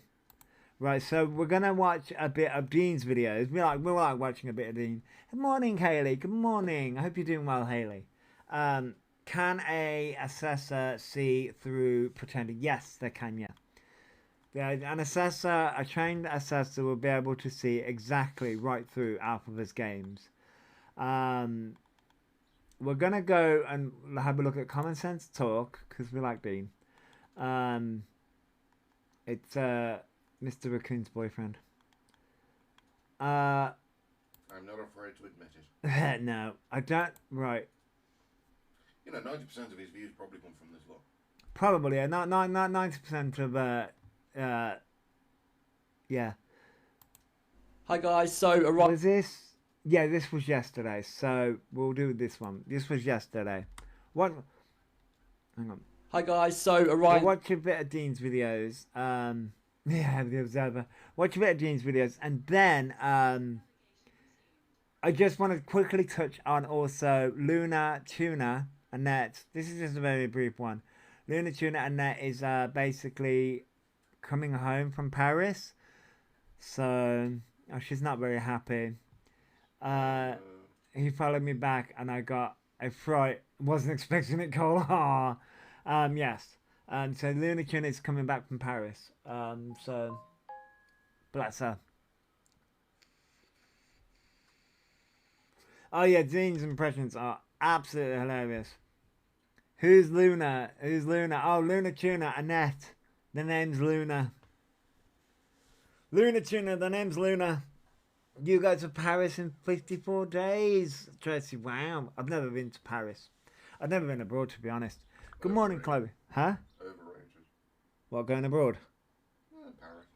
Right, so we're gonna watch a bit of Dean's videos. We like watching a bit of Dean. Good morning, Haley. Good morning. I hope you're doing well, Haley. Can a assessor see through pretending? Yes, they can, yeah. An assessor, a trained assessor, will be able to see exactly right through Elphaba's games. We're going to go and have a look at Common Sense Talk, because we like Dean. It's Mr. Raccoon's boyfriend. I'm not afraid to admit it. No, I don't. Right. 90% of his views probably come from this lot. Probably, yeah. Not 90% of yeah. Hi guys, so Orion. Was this? Yeah, this was yesterday. So we'll do this one. This was yesterday. What? Hang on. Hi guys, so Orion. We'll watch a bit of Dean's videos. Yeah, the Observer. Watch a bit of Dean's videos, and then I just want to quickly touch on also Luna, Tuna, Annette. This is just a very brief one. Luna, Tuna, Annette is basically coming home from Paris, so she's not very happy. He followed me back and I got a fright. Wasn't expecting it, Cole. Yes. So Luna Tuna is coming back from Paris. So bless her. Oh yeah, Dean's impressions are absolutely hilarious. Who's Luna? Who's Luna? Oh, Luna Tuna, Annette. The name's Luna. Luna Tuna, the name's Luna. You go to Paris in 54 days. Tracy, wow. I've never been to Paris. I've never been abroad, to be honest. Good morning, Chloe. Huh? Overrated. What, going abroad? Paris.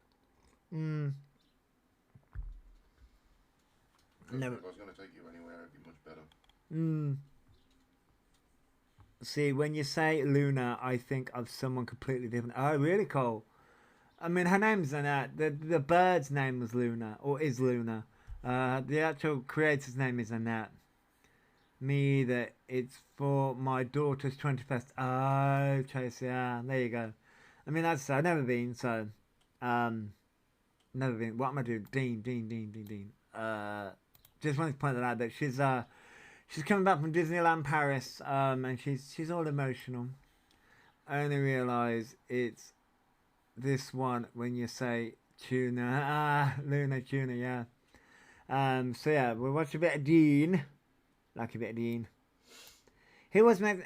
Never. If I was going to take you anywhere, it'd be much better. See, when you say Luna, I think of someone completely different. Oh, really, Cole? I mean, her name's Annette. The bird's name was Luna, or is Luna. The actual creator's name is Annette. Me either. It's for my daughter's 21st. Oh, Tracy, yeah, there you go. I mean, that's I've never been, so never been. What am I doing? Dean. Just wanted to point that out that she's coming back from Disneyland Paris, and she's all emotional. I only realise it's this one when you say tuna. Luna Tuna, yeah. So yeah, we'll watch a bit of Dean. Like a bit of Dean.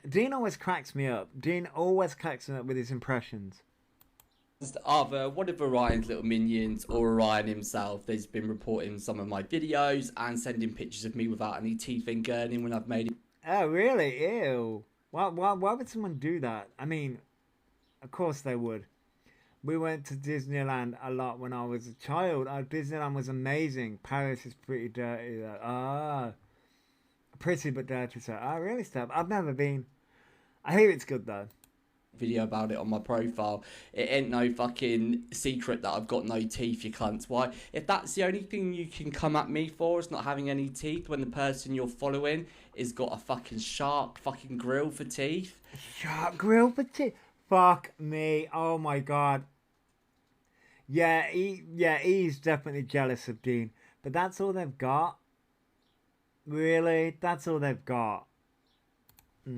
Dean always cracks me up. Dean always cracks me up with his impressions. Either one of Orion's little minions or Orion himself, there's been reporting some of my videos and sending pictures of me without any teeth in gurning when I've made it. Oh, really? Ew. Why would someone do that? I mean, of course they would. We went to Disneyland a lot when I was a child. Disneyland was amazing. Paris is pretty dirty, though. Pretty but dirty, so. Oh, really, Steph? I've never been. I hear it's good, though. Video about it on my profile. It ain't no fucking secret that I've got no teeth, you cunts. Why? If that's the only thing you can come at me for is not having any teeth when the person you're following has got a fucking shark fucking grill for teeth. Shark grill for teeth? Fuck me. Oh my god. Yeah, he's definitely jealous of Dean. But that's all they've got? Really? That's all they've got?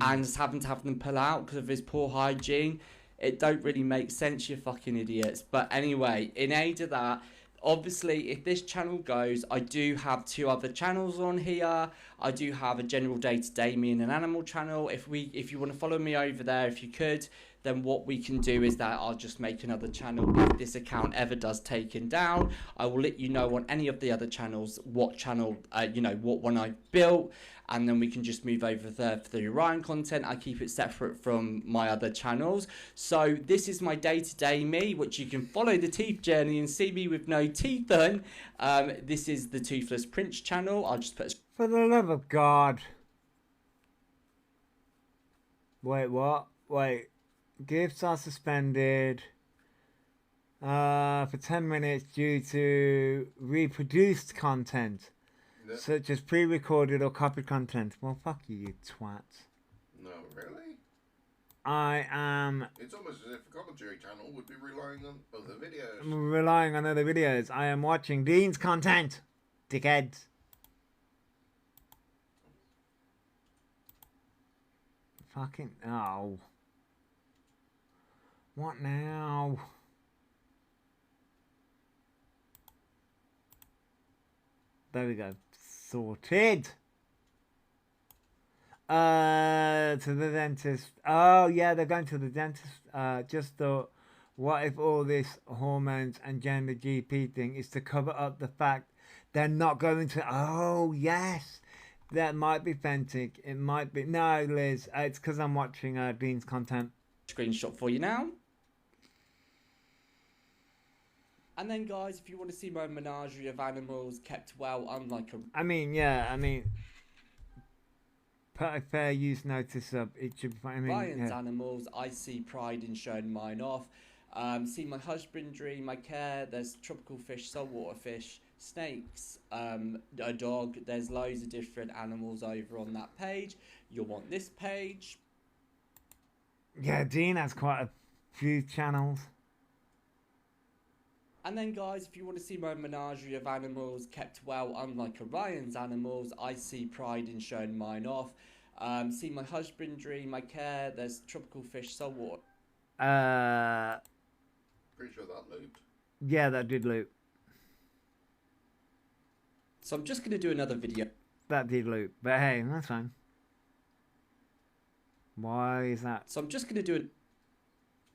And just having to have them pull out because of his poor hygiene. It don't really make sense, you fucking idiots. But anyway, in aid of that, Obviously, if this channel goes, I do have 2 other channels on here. I do have a general day-to-day me and an animal channel. If you want to follow me over there, if you could, then what we can do is that I'll just make another channel. If this account ever does taken down, I will let you know on any of the other channels what channel, what one I built, and then we can just move over there for the Orion content. I keep it separate from my other channels. So this is my day-to-day me, which you can follow the teeth journey and see me with no teeth on. This is the Toothless Prince channel. I'll just put... For the love of God. Wait, what? Wait. Gifts are suspended for 10 minutes due to reproduced content, such as pre-recorded or copied content. Well, fuck you, you twat. No, really? I am... It's almost as if a commentary channel would be relying on other videos. I'm relying on other videos. I am watching Dean's content. Dickheads. Fucking... Oh. What now? There we go. Sorted. To the dentist. Oh, yeah, they're going to the dentist. Just thought, what if all this hormones and gender GP thing is to cover up the fact they're not going to... Oh, yes. That might be Fentic. It might be... No, Liz. It's because I'm watching Dean's content. Screenshot for you now. And then, guys, if you want to see my menagerie of animals kept well, unlike a... I mean, yeah, put a fair use notice up. It should be fine. Ryan's animals, I see pride in showing mine off. See my husbandry, my care. There's tropical fish, saltwater fish, snakes, a dog. There's loads of different animals over on that page. You'll want this page. Yeah, Dean has quite a few channels. And then, guys, if you want to see my menagerie of animals kept well, unlike Orion's animals, I see pride in showing mine off. See my husbandry, my care. There's tropical fish, saltwater. Pretty sure that looped. Yeah, that did loop. So I'm just going to do another video. That did loop, but hey, that's fine. Why is that? So I'm just going to do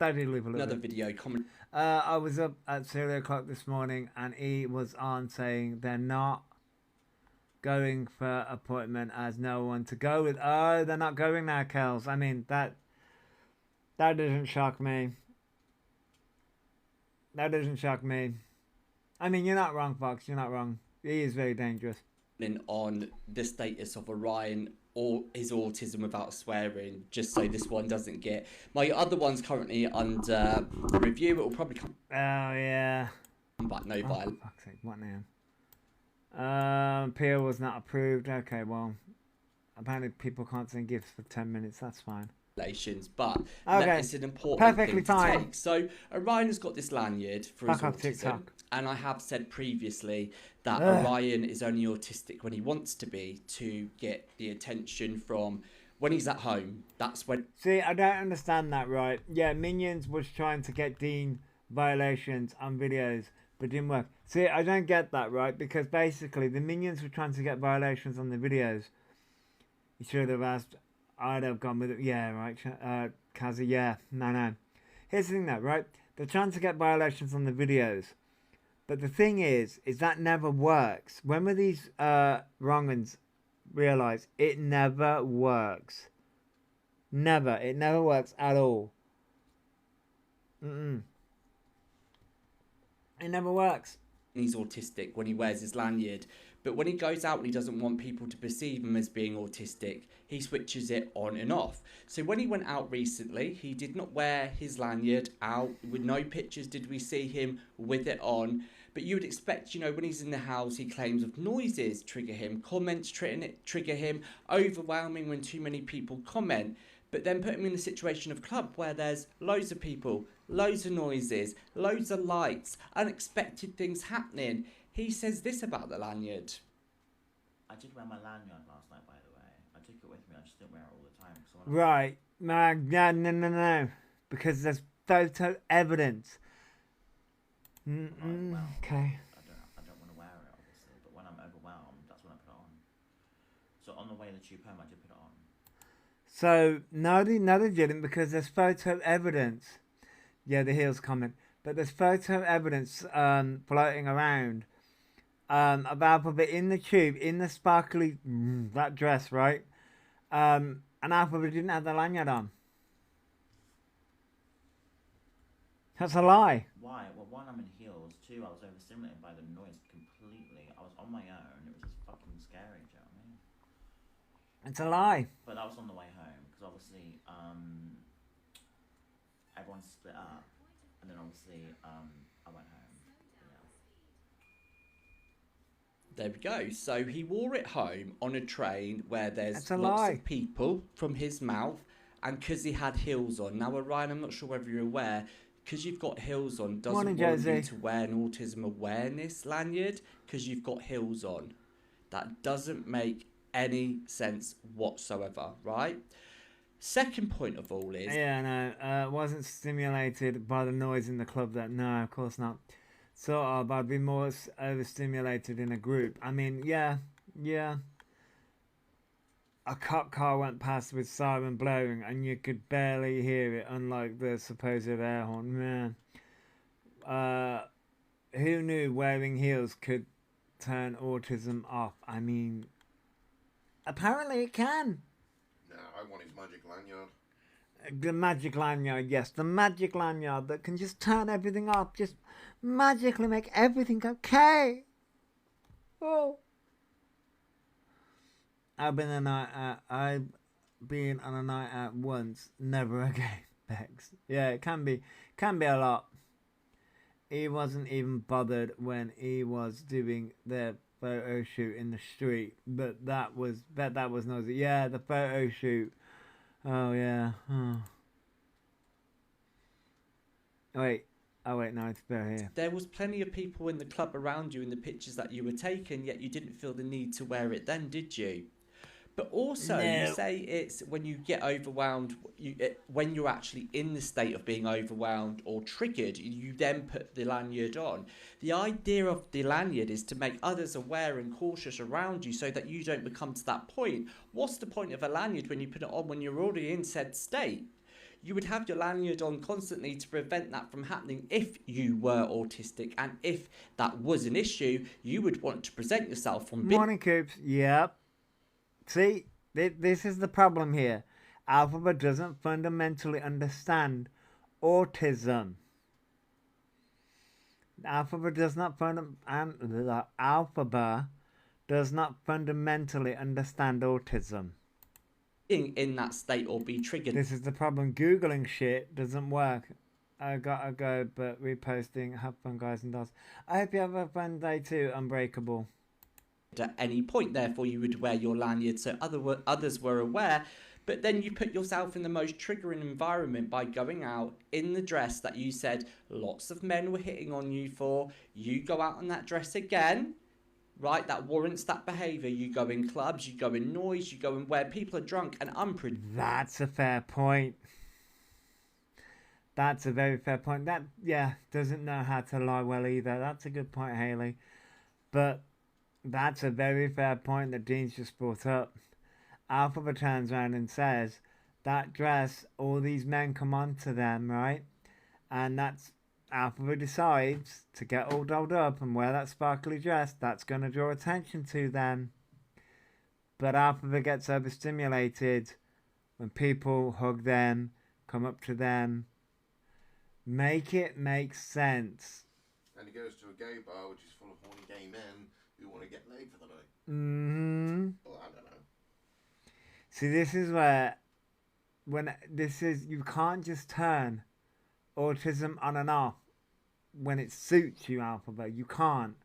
That did loop a little another bit. video comment. I was up at 0 o'clock this morning and he was on saying they're not going for appointment as no one to go with. Oh, they're not going now, Kels. I mean, that doesn't shock me. That doesn't shock me. I mean, you're not wrong, Fox. You're not wrong. He is very dangerous. On the status of Orion or his autism without swearing, just so this one doesn't get... My other one's currently under review. It will probably come... Oh, yeah. But no violence. For fuck's sake, what now? Appeal was not approved. Okay, well, apparently people can't send gifts for 10 minutes. That's fine. But okay, that is an important perfectly thing to fine. take. So Orion has got this lanyard for Fuck his off autism, TikTok. and I have said previously that Ugh. Orion is only autistic when he wants to be, to get the attention from when he's at home. That's when... See, I don't understand that, right? Yeah, Minions was trying to get Dean violations on videos, but didn't work. See, I don't get that, right? Because basically, the Minions were trying to get violations on the videos. You should have asked... I'd have gone with it. Yeah, right. Kazi, yeah. No. Here's the thing though, right? They're trying to get violations on the videos. But the thing is that never works. When will these wrong uns realise it never works? Never. It never works at all. It never works. he's autistic when he wears his lanyard. But when he goes out and he doesn't want people to perceive him as being autistic, he switches it on and off. So when he went out recently, he did not wear his lanyard out. With no pictures did we see him with it on. But you would expect, you know, when he's in the house, he claims of noises trigger him, comments trigger him, overwhelming when too many people comment. But then put him in a situation of club where there's loads of people, loads of noises, loads of lights, unexpected things happening. He says this about the lanyard. I did wear my lanyard last night, by the way. I took it with me, I just didn't wear it all the time. Right. No. Because there's photo evidence. Well, Okay. I So on the way to the tube home, I did put it on. So no, they didn't, because there's photo evidence. Yeah, the heels comment, but there's photo evidence floating around of Elphaba in the tube, in the sparkly that dress, right? And Elphaba didn't have the lanyard on. That's a lie. Why? Well, one, I'm in heels. Two, I was overstimulated by the noise completely. I was on my own. It was just fucking scary. Do you know what I mean? It's a lie. But that was on the way home because obviously everyone split up, and then obviously I went home. Yeah. There we go. So he wore it home on a train where there's That's a lots lie. of people from his mouth, and because he had heels on. Now, Orion, I'm not sure whether you're aware, because you've got heels on doesn't Morning, want you Josie. to wear an autism awareness lanyard because you've got heels on. That doesn't make any sense whatsoever, right? Second point of all is... Yeah, no, wasn't stimulated by the noise in the club. That no, of course not. Sort of, I'd be more overstimulated in a group. I mean, yeah. A cop car went past with siren blowing, and you could barely hear it, unlike the supposed air horn. Man, who knew wearing heels could turn autism off? I mean, apparently it can. No, I want his magic lanyard. The magic lanyard, yes, the magic lanyard that can just turn everything off, just magically make everything okay. Oh. I've been on a night out once, never again, Bex. Yeah, it can be a lot. He wasn't even bothered when he was doing the photo shoot in the street, but that was nosy. Yeah, the photo shoot. Oh yeah. Oh wait, no, it's better here. There was plenty of people in the club around you in the pictures that you were taking, yet you didn't feel the need to wear it then, did you? But also, No. You say it's when you get overwhelmed, when you're actually in the state of being overwhelmed or triggered, you then put the lanyard on. The idea of the lanyard is to make others aware and cautious around you so that you don't become to that point. What's the point of a lanyard when you put it on when you're already in said state? You would have your lanyard on constantly to prevent that from happening if you were autistic, and if that was an issue, you would want to present yourself on... Morning, Coops. Yep. See, this is the problem here. Elphaba doesn't fundamentally understand autism. Elphaba does not fundamentally understand autism. In that state or be triggered. This is the problem. Googling shit doesn't work. I gotta go, but reposting. Have fun, guys and dolls. I hope you have a fun day too, Unbreakable. At any point, therefore, you would wear your lanyard so others were aware, but then you put yourself in the most triggering environment by going out in the dress that you said lots of men were hitting on you for. You go out in that dress again, right? That warrants that behaviour. You go in clubs, you go in noise, you go in where people are drunk and unpredictable. That's a fair point. That's a very fair point. That, yeah, doesn't know how to lie well either. That's a good point, Haley. But that's a very fair point that Dean's just brought up. Elphaba turns around and says, that dress, all these men come onto them, right? And that's, Elphaba decides to get all dolled up and wear that sparkly dress. That's going to draw attention to them. But Elphaba gets overstimulated when people hug them, come up to them. Make it make sense. And he goes to a gay bar which is full of horny gay men who want to get laid for the night. Well, I don't know. See, this is where, you can't just turn autism on and off when it suits you, Elphaba. You can't.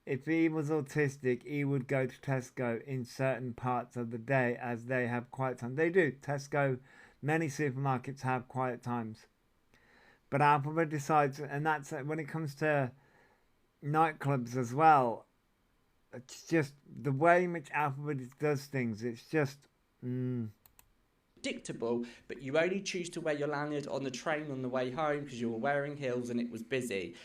If he was autistic, he would go to Tesco in certain parts of the day as they have quiet time. They do. Tesco, many supermarkets have quiet times. But Elphaba decides, and that's when it comes to nightclubs as well, it's just the way in which Elphaba does things, it's just predictable, but you only choose to wear your lanyard on the train on the way home because you were wearing heels and it was busy.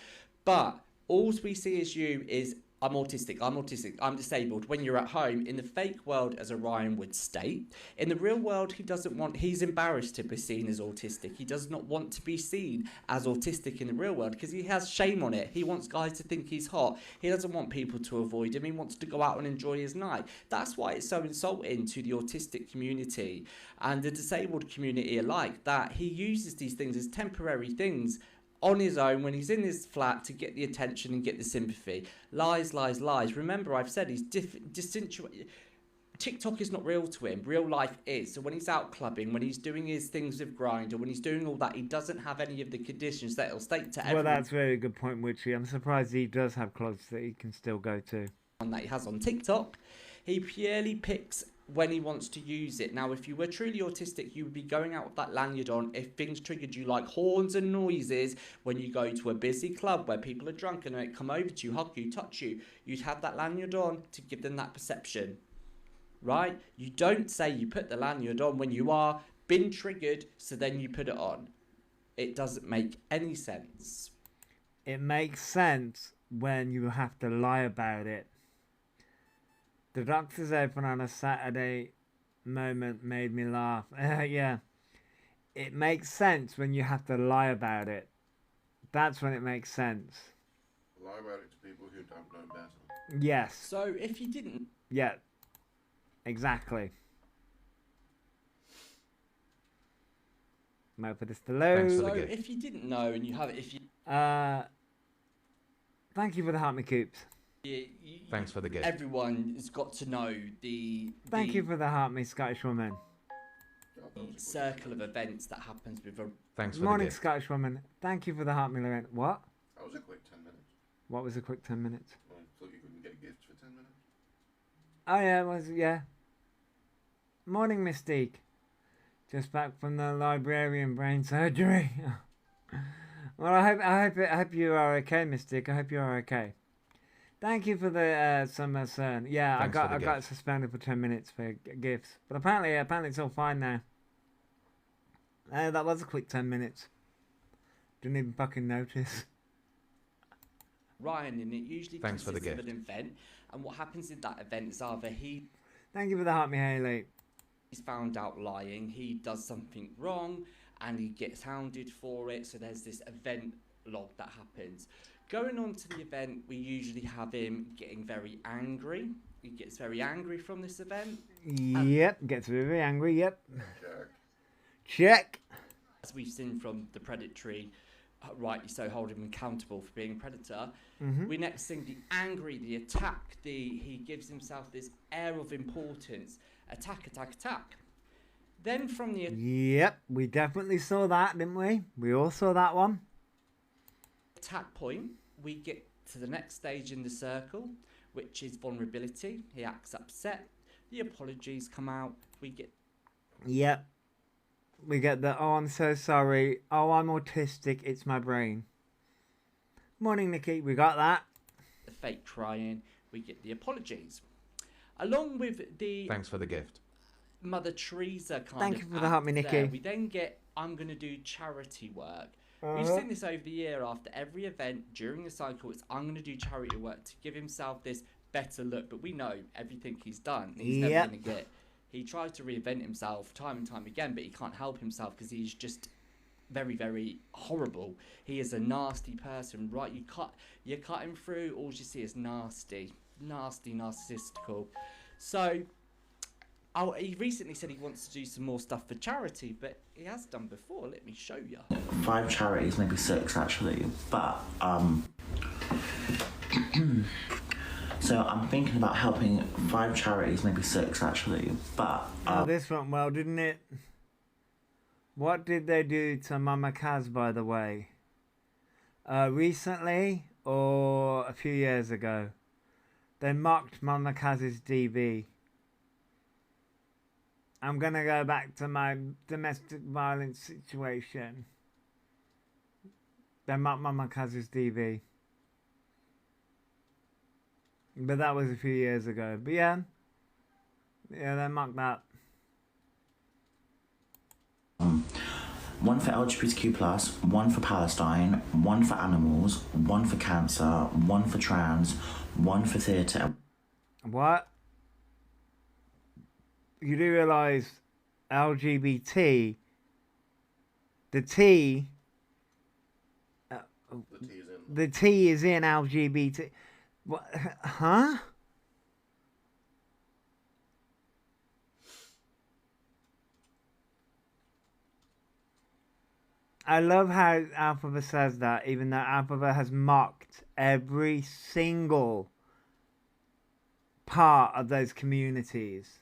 But all we see as you is I'm autistic, I'm disabled. When you're at home, in the fake world, as Orion would state, in the real world, he's embarrassed to be seen as autistic. He does not want to be seen as autistic in the real world because he has shame on it. He wants guys to think he's hot. He doesn't want people to avoid him. He wants to go out and enjoy his night. That's why it's so insulting to the autistic community and the disabled community alike, that he uses these things as temporary things on his own when he's in his flat to get the attention and get the sympathy. Lies, lies, lies. Remember, I've said he's disinterested. TikTok is not real to him. Real life is. So when he's out clubbing, when he's doing his things with Grindr, when he's doing all that, he doesn't have any of the conditions that he'll state to everyone. Well, that's a very good point, Witchy. I'm surprised he does have clubs that he can still go to. That he has on TikTok. He purely picks when he wants to use it. Now, if you were truly autistic, you would be going out with that lanyard on if things triggered you like horns and noises when you go to a busy club where people are drunk and they come over to you, hug you, touch you. You'd have that lanyard on to give them that perception, right? You don't say you put the lanyard on when you are been triggered, so then you put it on. It doesn't make any sense. It makes sense when you have to lie about it. The doctor's open on a Saturday moment made me laugh. Yeah. It makes sense when you have to lie about it. That's when it makes sense. Lie about it to people who don't know better. Yes. So if you didn't... Yeah. Exactly. Mo for this to load. Thanks for So the gift. if you didn't know and you have it... Thank you for the heart me coops. Thanks for the gift. Everyone has got to know the Thank you for the heart me Scottish woman. God, that was a good circle of events that happens with a... Thanks for the Morning gift. Scottish woman. Thank you for the heart me Lorraine. What? That was a quick 10 minutes. What was a quick 10 minutes? I thought you couldn't get gifts for 10 minutes. Oh yeah, it was, yeah. Morning Mystique. Just back from the librarian brain surgery. Well, I hope you are okay, Mystique. I hope you are okay. Thank you for the summer sun. Yeah, Thanks I for the got gift. suspended for 10 minutes for gifts, but apparently it's all fine now. That was a quick 10 minutes. Didn't even fucking notice. Ryan, and it usually Thanks for the consists of gift. an event, and what happens in that event is either Thank you for the heart me Haley. he's found out lying, he does something wrong, and he gets hounded for it, so there's this event log that happens. Going on to the event, we usually have him getting very angry. He gets very angry from this event. Yep, gets very angry, yep. Jack. Check. As we've seen from the predatory, rightly so, hold him accountable for being a predator. Mm-hmm. We next see the angry, the attack, he gives himself this air of importance. Attack, attack, attack. Then from the Yep, we definitely saw that, didn't we? We all saw that one. attack point, we get to the next stage in the circle, which is vulnerability. He acts upset. The apologies come out. We get Yep. We get the, oh, I'm so sorry. Oh, I'm autistic. It's my brain. Morning, Nikki. We got that. the fake crying. We get the apologies. Along with the Thanks for the gift. Mother Teresa kind Thank of you for the heart, me, act there, Nikki. we then get, I'm going to do charity work. We've seen this over the year. After every event during the cycle, it's I'm going to do charity work to give himself this better look. But we know everything he's done, he's never Yep. going to get. He tries to reinvent himself time and time again, but he can't help himself because he's just very, very horrible. He is a nasty person, right? You cut him through, all you see is nasty, narcissistical. So, he recently said he wants to do some more stuff for charity, but he has done before. Let me show you. 5 charities, maybe 6 actually, but so I'm thinking about helping 5 charities, maybe 6 actually, but Oh, this went well, didn't it? What did they do to Mama Kaz, by the way? Recently or a few years ago? They mocked Mama Kaz's DB. I'm gonna go back to my domestic violence situation. They mocked Mama Kaz's DB. But that was a few years ago. But yeah, they mocked that. 1 for LGBTQ+, 1 for Palestine, 1 for animals, 1 for cancer, 1 for trans, 1 for theatre. What? You do realise LGBT, the T... the T is in LGBT. What? Huh? I love how Elphaba says that, even though Elphaba has mocked every single part of those communities.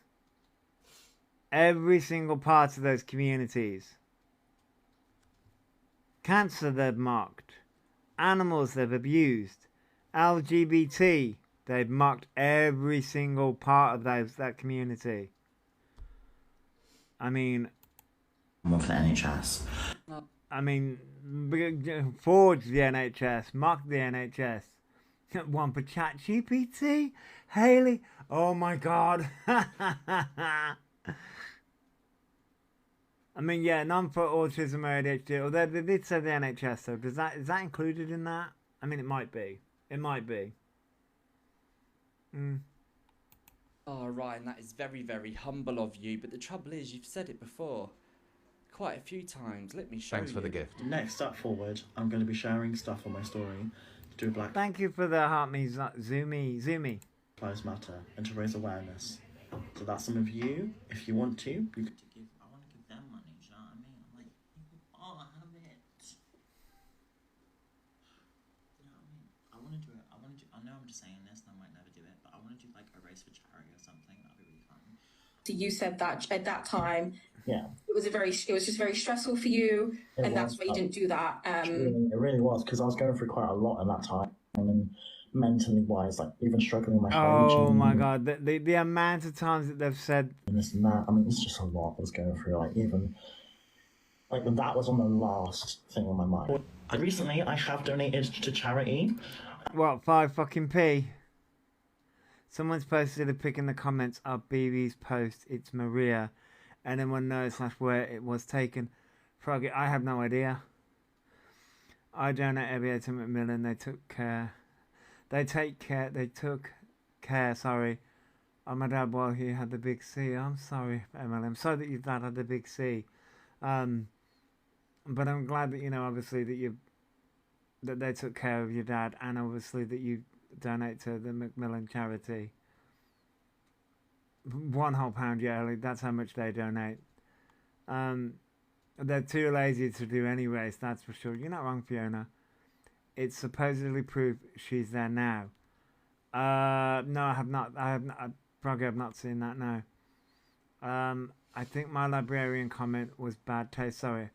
Every single part of those communities. Cancer they've mocked. Animals they've abused. LGBT, they've mocked every single part of that community. I mean... One for the NHS. I mean, forge the NHS, mock the NHS. One for ChatGPT? Haley? Oh my god. I mean, yeah, none for autism or ADHD. Although they did say the NHS, so is that included in that? I mean, it might be. It might be. Oh, Ryan, that is very, very humble of you. But the trouble is, you've said it before. Quite a few times. Let me show you. Thanks for the gift. Next step forward, I'm going to be sharing stuff on my story to do Black Thank you for the heart me, Zoomy. Lives Matter and to raise awareness. So that's some of you, if you want to. I want to give them money, do you know what I mean? I'm like, oh, I have it. You know what I mean? I want to do it. I know I'm just saying this and I might never do it, but I want to do like a race for charity or something. That'd be really fun. So you said that at that time, yeah, it was just very stressful for you, and that's why you didn't do that. It really was, because I was going through quite a lot at that time, and mentally wise, like even struggling with my Oh my god, the amount of times that they've said and this and that. I mean, it's just a lot I was going through. Like even like that was on the last thing on my mind. Recently, I have donated to charity. What, 5 fucking p? Someone's posted a pic in the comments of BB's post. It's Maria. Anyone knows where it was taken? Froggy, I have no idea. I donate every year to Macmillan. They took care. They took care, sorry, of my dad while he had the big C. I'm sorry, Emily. I'm sorry that your dad had the big C. But I'm glad that, you know, obviously that they took care of your dad, and obviously that you donate to the Macmillan charity. £1 yearly, that's how much they donate. They're too lazy to do any race, that's for sure. You're not wrong, Fiona. It's supposedly proof she's there now. No, I have not. I probably have not seen that now. I think my librarian comment was bad taste. Sorry,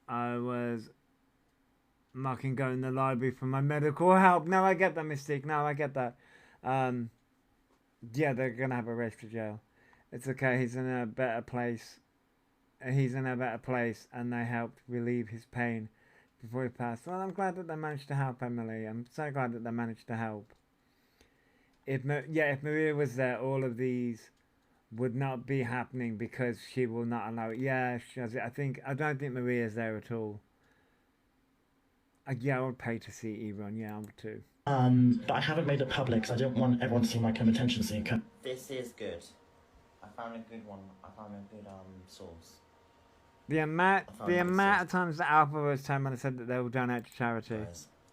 I was mocking going to the library for my medical help. No, I get that, Mystique. No, I get that. Yeah, they're gonna have a race to jail. It's okay. He's in a better place. He's in a better place, and they helped relieve his pain before he passed. Well, I'm glad that they managed to help, Emily. I'm so glad that they managed to help. If Maria was there, all of these would not be happening because she will not allow it. Yeah, I don't think Maria's there at all. Yeah, I would pay to see Ebron. Yeah, I would too. But I haven't made it public because I don't want everyone to see my kind of attention seeker. This is good. I found a good one. I found a good source. The amount of times that Alpha has turned around and said that they will donate to charity.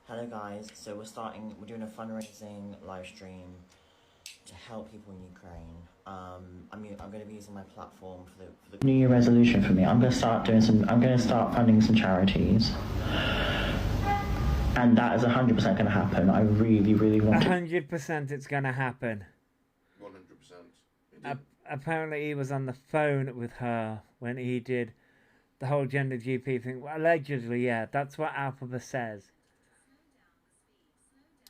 Hello guys, so we're doing a fundraising live stream to help people in Ukraine. I'm going to be using my platform for the New Year resolution for me. I'm going to start funding some charities. And that is 100% going to happen. I really, really want 100% it's going to happen. 100%. Apparently he was on the phone with her when he did the whole gender GP thing. Well, allegedly, yeah. That's what Elphaba says.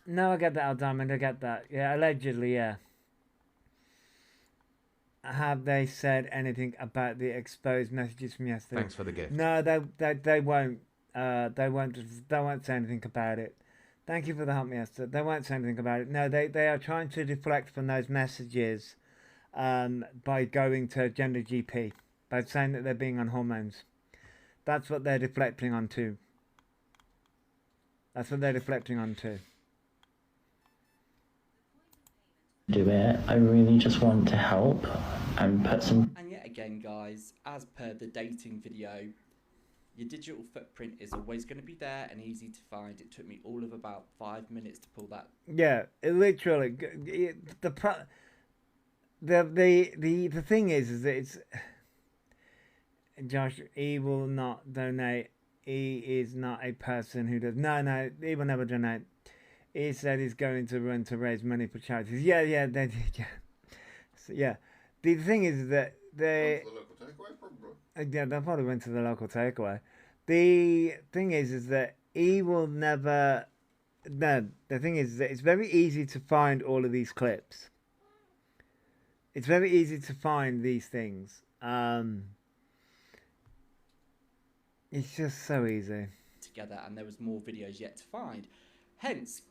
No, I get that, Diamond. I get that. Yeah, allegedly, yeah. Have they said anything about the exposed messages from yesterday? Thanks for the gift. No, they won't. They won't say anything about it. Thank you for the help me, Esther. They won't say anything about it. No, they are trying to deflect from those messages by going to Gender GP, by saying that they're being on hormones. That's what they're deflecting onto. That's what they're deflecting onto. Do it. I really just want to help and put some. And yet again, guys, as per the dating video, your digital footprint is always going to be there and easy to find. It took me all of about 5 minutes to pull that. Yeah, it literally. The thing is that it's. Josh, he will not donate. He is not a person who does. No, he will never donate. He said he's going to run to raise money for charities. Yeah. So, yeah. The thing is that they. The local takeaway, probably. Yeah, they probably went to the local takeaway. The thing is that he will never. No, the thing is that it's very easy to find all of these clips. It's very easy to find these things. It's just so easy. Together, and there was more videos yet to find. Hence,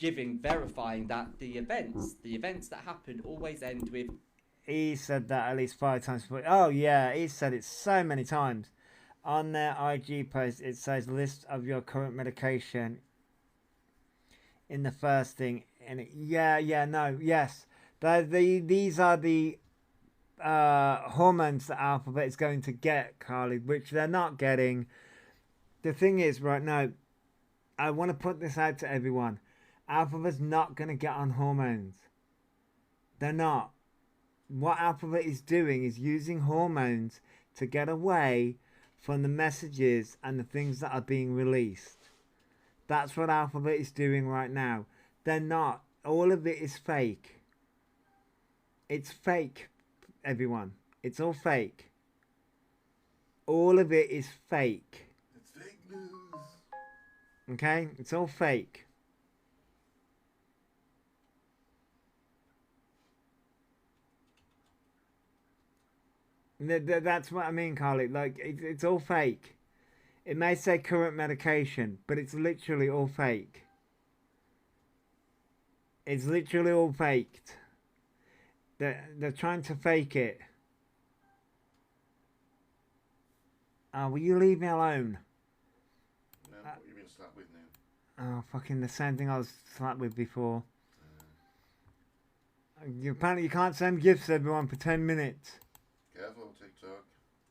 verifying that the events that happen always end with. He said that at least 5 times before. Oh yeah, he said it so many times. On their IG post, it says list of your current medication. In the first thing, and yes, these are the hormones that Elphaba is going to get, Carly, which they're not getting. The thing is, right now, I want to put this out to everyone. Elphaba's not going to get on hormones. They're not. What Elphaba is doing is using hormones to get away from the messages and the things that are being released. That's what Elphaba is doing right now. They're not. All of it is fake. It's fake, everyone. It's all fake. All of it is fake. It's fake news. Okay? It's all fake. That's what I mean, Carly. Like, it's all fake. It may say current medication, but it's literally all fake. It's literally all faked. They're trying to fake it. Will you leave me alone? No, what you been slapped with now? Oh, fucking the same thing I was slapped with before. Apparently you can't send gifts to everyone for 10 minutes. Careful, TikTok.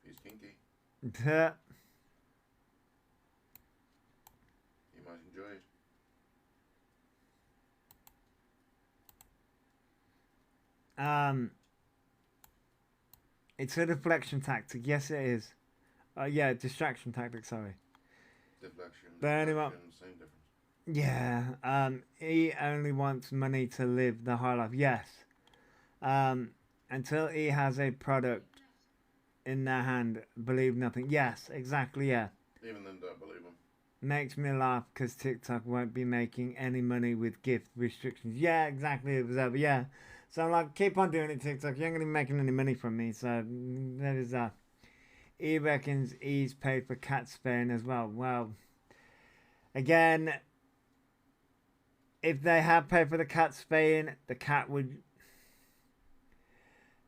He's kinky. Yeah. You might enjoy it. It's a deflection tactic. Yes, it is. Yeah, distraction tactic. Sorry. Deflection. But anyway, Same difference. yeah. He only wants money to live the high life. Yes. Until he has a product in their hand, believe nothing. Yes, exactly. Yeah. Even then, don't believe him. Makes me laugh because TikTok won't be making any money with gift restrictions. Yeah, exactly. It was over. Yeah. So I'm like, keep on doing it, TikTok. You ain't gonna be making any money from me. So that is that. He reckons he's paid for cat spaying as well. Well, again, if they have paid for the cat spaying, the cat would.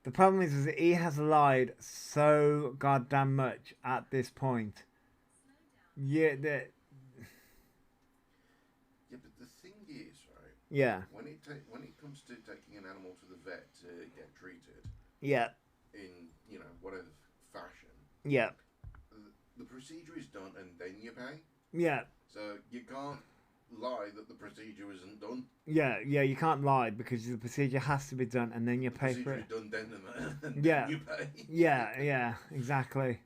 The problem is that he has lied so goddamn much at this point. Yeah, Yeah, but the thing is, right? yeah, When it comes to taking an animal to the vet to get treated yeah, in whatever fashion, yeah, the procedure is done and then you pay. yeah. So you can't lie that the procedure isn't done. Yeah, you can't lie because the procedure has to be done and then you pay for it. The procedure is done then and Yeah. then you pay. Yeah, exactly.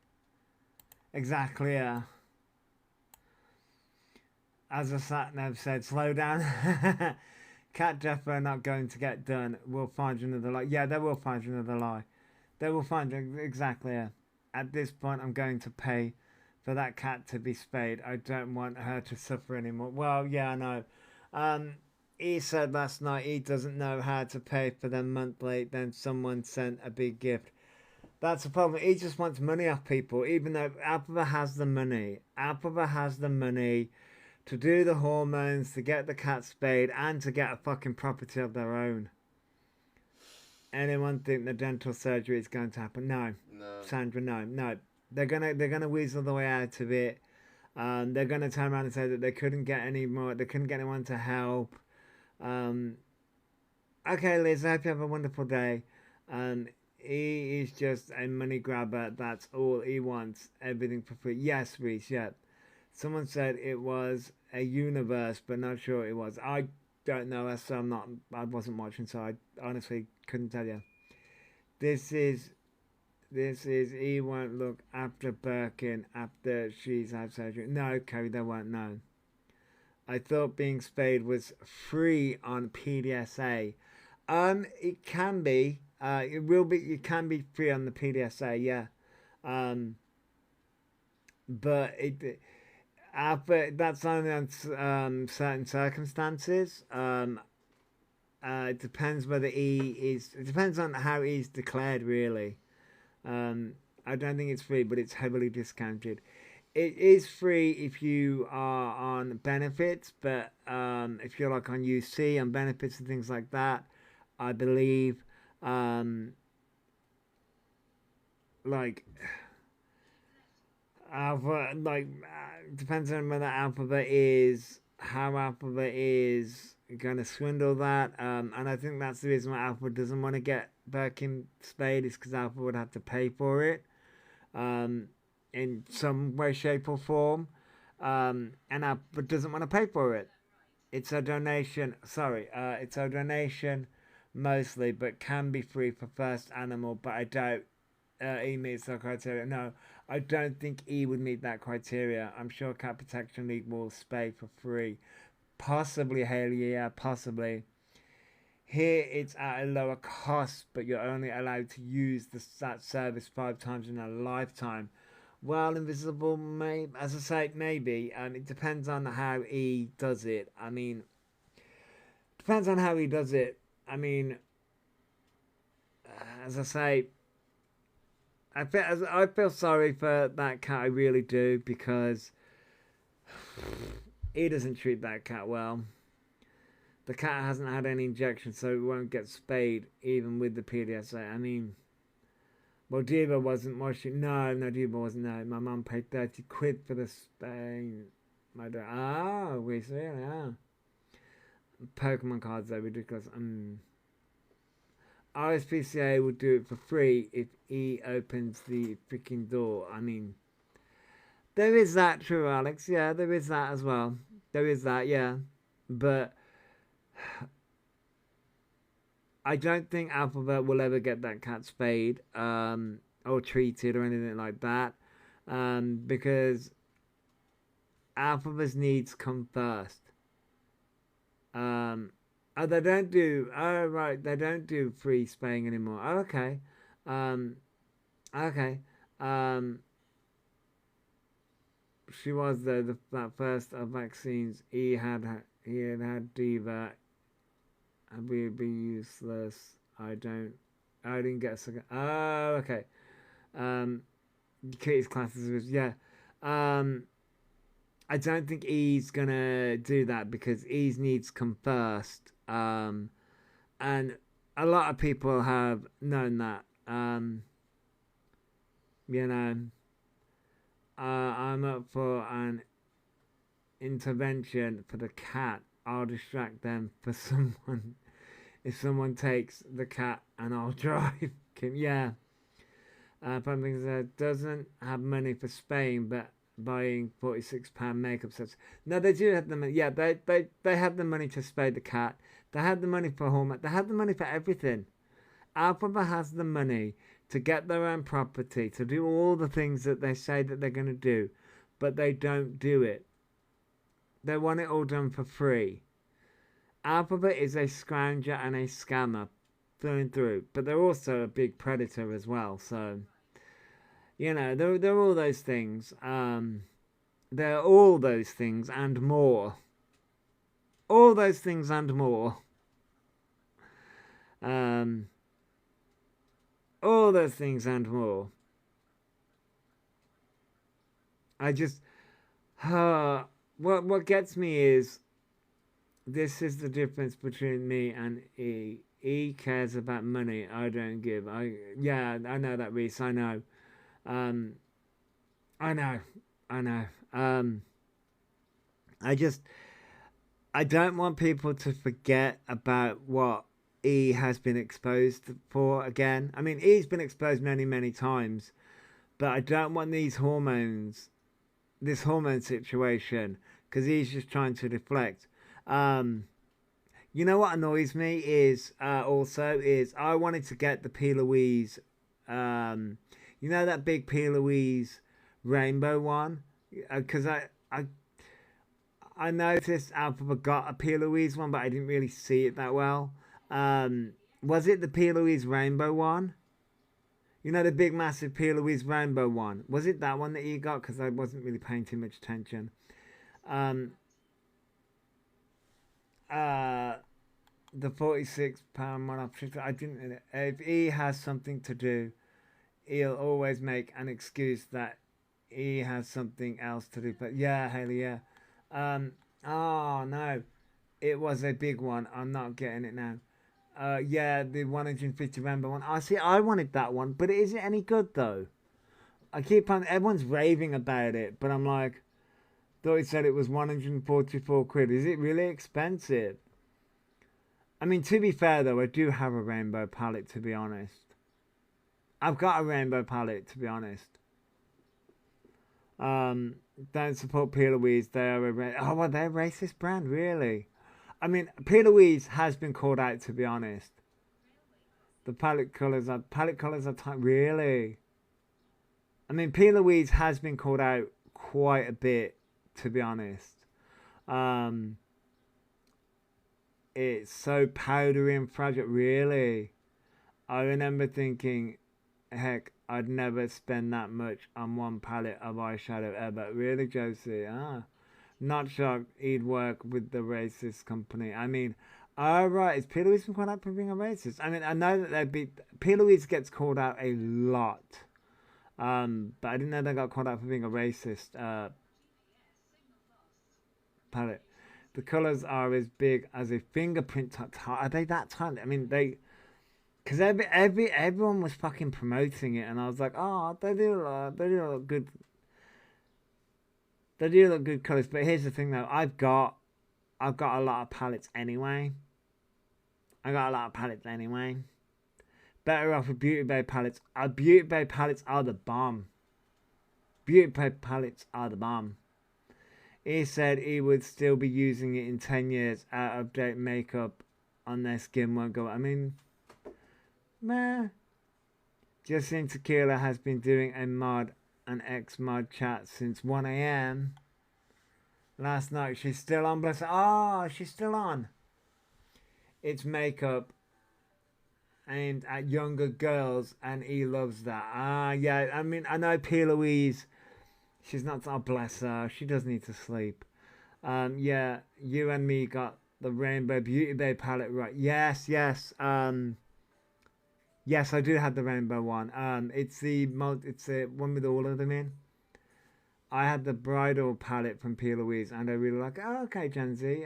Exactly, yeah. As a sat-nav said, slow down. Cat death are not going to get done. We'll find you another lie. Yeah, they will find you another lie. They will find you, exactly, yeah. At this point, I'm going to pay for that cat to be spayed. I don't want her to suffer anymore. Well, yeah, I know. He said last night he doesn't know how to pay for them monthly. Then someone sent a big gift. That's the problem. He just wants money off people, even though Elphaba has the money. Elphaba has the money to do the hormones, to get the cat spayed, and to get a fucking property of their own. Anyone think the dental surgery is going to happen? No. No. Sandra, no. they're gonna weasel the way out of it. They're gonna turn around and say that they couldn't get anyone to help. Okay, Liz, I hope you have a wonderful day. He is just a money grabber. That's all he wants. Everything for free. Yes, Reese. Yeah. Someone said it was a universe, but not sure it was. I don't know. So I wasn't watching, so I honestly couldn't tell you. This is. He won't look after Birkin after she's had surgery. No, Kerry, they won't know. I thought being spayed was free on PDSA. It can be. It will be. It can be free on the PDSA. Yeah. But that's only on certain circumstances. It depends whether it depends on how he's declared, really. I don't think it's free, but it's heavily discounted. It is free if you are on benefits, but if you're like on UC, on benefits and things like that, I believe, depends on whether Elphaba is, how Elphaba is going to swindle that, and I think that's the reason why Elphaba doesn't want to get Birkin spayed, is because Elphaba would have to pay for it, in some way, shape or form, and Elphaba doesn't want to pay for it. It's a donation, it's a donation mostly, but can be free for first animal, but I doubt E meets that criteria. No, I don't think E would meet that criteria. I'm sure Cat Protection League will spay for free. Possibly Haley, yeah, possibly. Here it's at a lower cost, but you're only allowed to use that service 5 times in a lifetime. Well, Invisible, as I say, maybe. It depends on how he does it. I mean, depends on how he does it. I mean, as I say, I feel sorry for that cat. I really do, because he doesn't treat that cat well. The cat hasn't had any injections, so it won't get spayed, even with the PDSA. I mean, well, Diva wasn't watching. No, Diva wasn't. No, my mum paid 30 quid for the spay. My dad. Oh, we see it, yeah. Pokemon cards are ridiculous. RSPCA will do it for free if he opens the freaking door. I mean, there is that, true, Alex. Yeah, there is that as well. There is that, yeah. But I don't think Elphaba will ever get that cat spayed or treated or anything like that, because Elphaba's needs come first. Oh, they don't do. Oh, right, they don't do free spaying anymore. Oh, okay. Okay. She was that first of vaccines. He had Diva. We'd be useless. I didn't get a second. Oh, okay. Kitty's classes was, yeah. I don't think he's gonna do that, because E's needs come first. And a lot of people have known that. You know, I'm up for an intervention for the cat. I'll distract them for someone. If someone takes the cat, and I'll drive. Yeah. Pumpkin doesn't have money for Spain, but buying £46 makeup sets. No, they do have the money. Yeah, they have the money to spay the cat. They have the money for hormone. They have the money for everything. Elphaba has the money to get their own property, to do all the things that they say that they're going to do, but they don't do it. They want it all done for free. Elphaba is a scrounger and a scammer through and through, but they're also a big predator as well, so, you know, they're all those things. They're all those things and more. All those things and more. All those things and more. I just, what gets me is, this is the difference between me and E. E cares about money. I don't give. Yeah, I know that, Reese. I know. I know. I don't want people to forget about what E has been exposed for again. I mean, E's been exposed many, many times, but I don't want this hormone situation, because E's just trying to deflect. You know what annoys me is I wanted to get the P. Louise, you know, that big P. Louise rainbow one, because I noticed Elphaba got a P. Louise one, but I didn't really see it that well. Was it the P. Louise rainbow one? You know, the big massive P. Louise rainbow one. Was it that one that you got? Because I wasn't really paying too much attention. The £46 one-off. I didn't. If he has something to do, he'll always make an excuse that he has something else to do. But yeah, Haley, yeah. Oh no, it was a big one. I'm not getting it now. Yeah, the 150 rainbow one. I wanted that one, but is it any good though? I keep on. Everyone's raving about it, but I'm like, thought it said it was 144 quid. Is it really expensive? I mean, to be fair though, I do have a rainbow palette, to be honest. I've got a rainbow palette, to be honest. Don't support P. Louise. They are they're a racist brand, really. I mean, P. Louise has been called out, to be honest. The palette colours are really. I mean, P. Louise has been called out quite a bit, to be honest. It's so powdery and fragile, really. I remember thinking, heck, I'd never spend that much on one palette of eyeshadow ever. Really, Josie? Not shocked he'd work with the racist company. I mean, right, is P. Louise been called out for being a racist? I mean, I know that P. Louise gets called out a lot. But I didn't know they got called out for being a racist palette. The colours are as big as a fingerprint. Are they that tiny? I mean, because everyone was fucking promoting it, and I was like, oh, they do look good. They do look good colours. But here's the thing, though. I've got a lot of palettes anyway. Better off with Beauty Bay palettes. Beauty Bay palettes are the bomb. He said he would still be using it in 10 years. Out of date makeup on their skin won't go. I mean, meh. Justine Tequila has been doing an ex-mod chat since 1 a.m. last night. She's still on, bless her. Oh, she's still on. It's makeup aimed at younger girls, and he loves that. Yeah, I mean, I know P. Louise. She's not, oh bless her, she does need to sleep. Yeah, you and me got the Rainbow Beauty Bay palette right. Yes. Yes, I do have the rainbow one. It's the one with all of them in. I had the bridal palette from P. Louise, and I really like it. Oh, okay, Gen Z.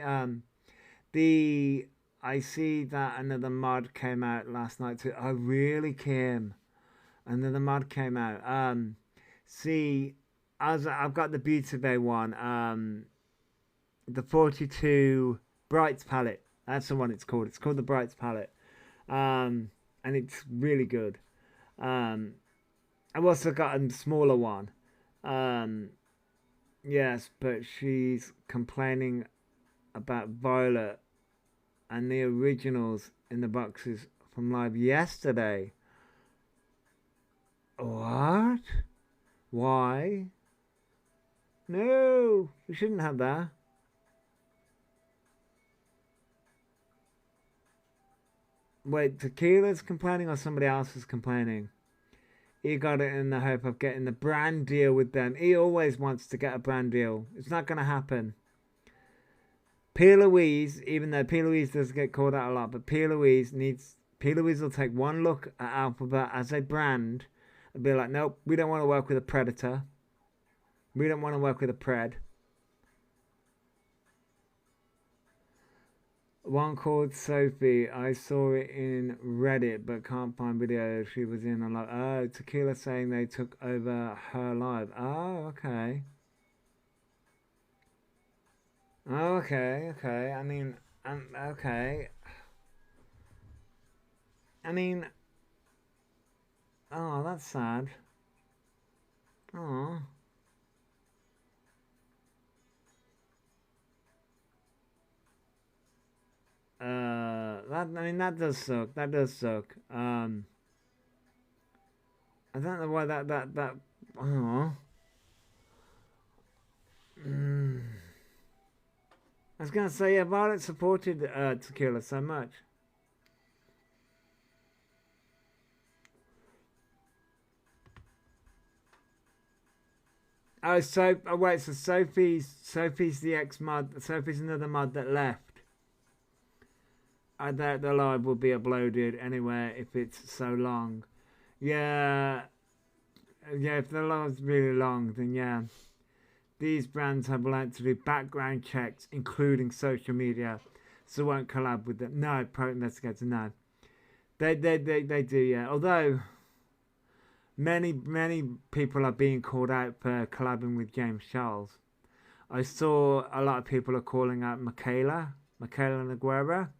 I see that another mod came out last night too. Oh, really, Kim? Another mod came out. See, I've got the Beauty Bay one, the 42 Brights palette. That's the one it's called. It's called the Brights palette, and it's really good. I've also got a smaller one. Yes, but she's complaining about Violet and the originals in the boxes from live yesterday. What? Why? No, we shouldn't have that. Wait, Tequila's complaining or somebody else is complaining? He got it in the hope of getting the brand deal with them. He always wants to get a brand deal. It's not going to happen. P. Louise, even though P. Louise does get called out a lot, but P. Louise will take one look at Elphaba as a brand and be like, nope, we don't want to work with a predator. We don't want to work with a pred. One called Sophie. I saw it in Reddit, but can't find video. She was in a live. Oh, Tequila saying they took over her live. Oh, okay. Oh, okay, okay. I mean, okay. I mean, oh, that's sad. Oh. That does suck. That does suck. I don't know why that. Oh. I was gonna say, yeah, Violet supported Tequila so much. Oh, wait, so Sophie's the ex-mod. Sophie's another mod that left. I doubt the live will be uploaded anywhere if it's so long. Yeah, if the live's really long, then yeah. These brands have learned to do background checks, including social media, so won't collab with them. No, Pro Investigator, no. They do, yeah. Although many people are being called out for collabing with James Charles. I saw a lot of people are calling out Michaela Naguera.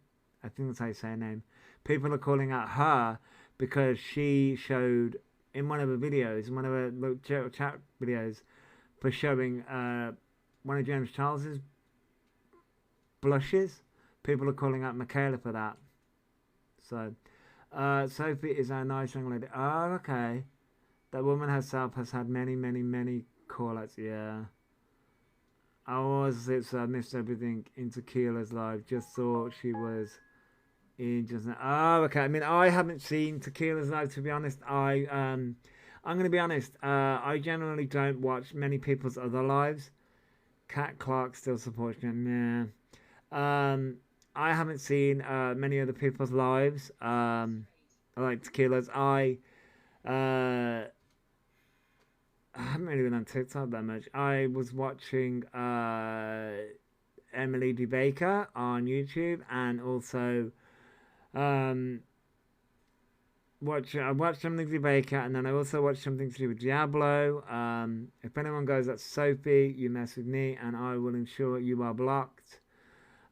I think that's how you say her name. People are calling out her because she showed in one of her videos, in one of her chat videos, for showing one of James Charles's blushes. People are calling out Michaela for that. So, Sophie is our nice young lady. Oh, okay. That woman herself has had many call-outs. Yeah. I missed everything in Tequila's live. Just thought she was in just now. Oh, okay. I mean, I haven't seen Tequila's live, to be honest. I'm going to be honest. I generally don't watch many people's other lives. Kat Clark still supports me. Nah. I haven't seen many other people's lives. Like Tequila's. I haven't really been on TikTok that much. I was watching Emily D. Baker on YouTube, and also I watched Emily D. Baker, and then I also watched something to do with Diablo. If anyone goes, that's Sophie, you mess with me, and I will ensure you are blocked.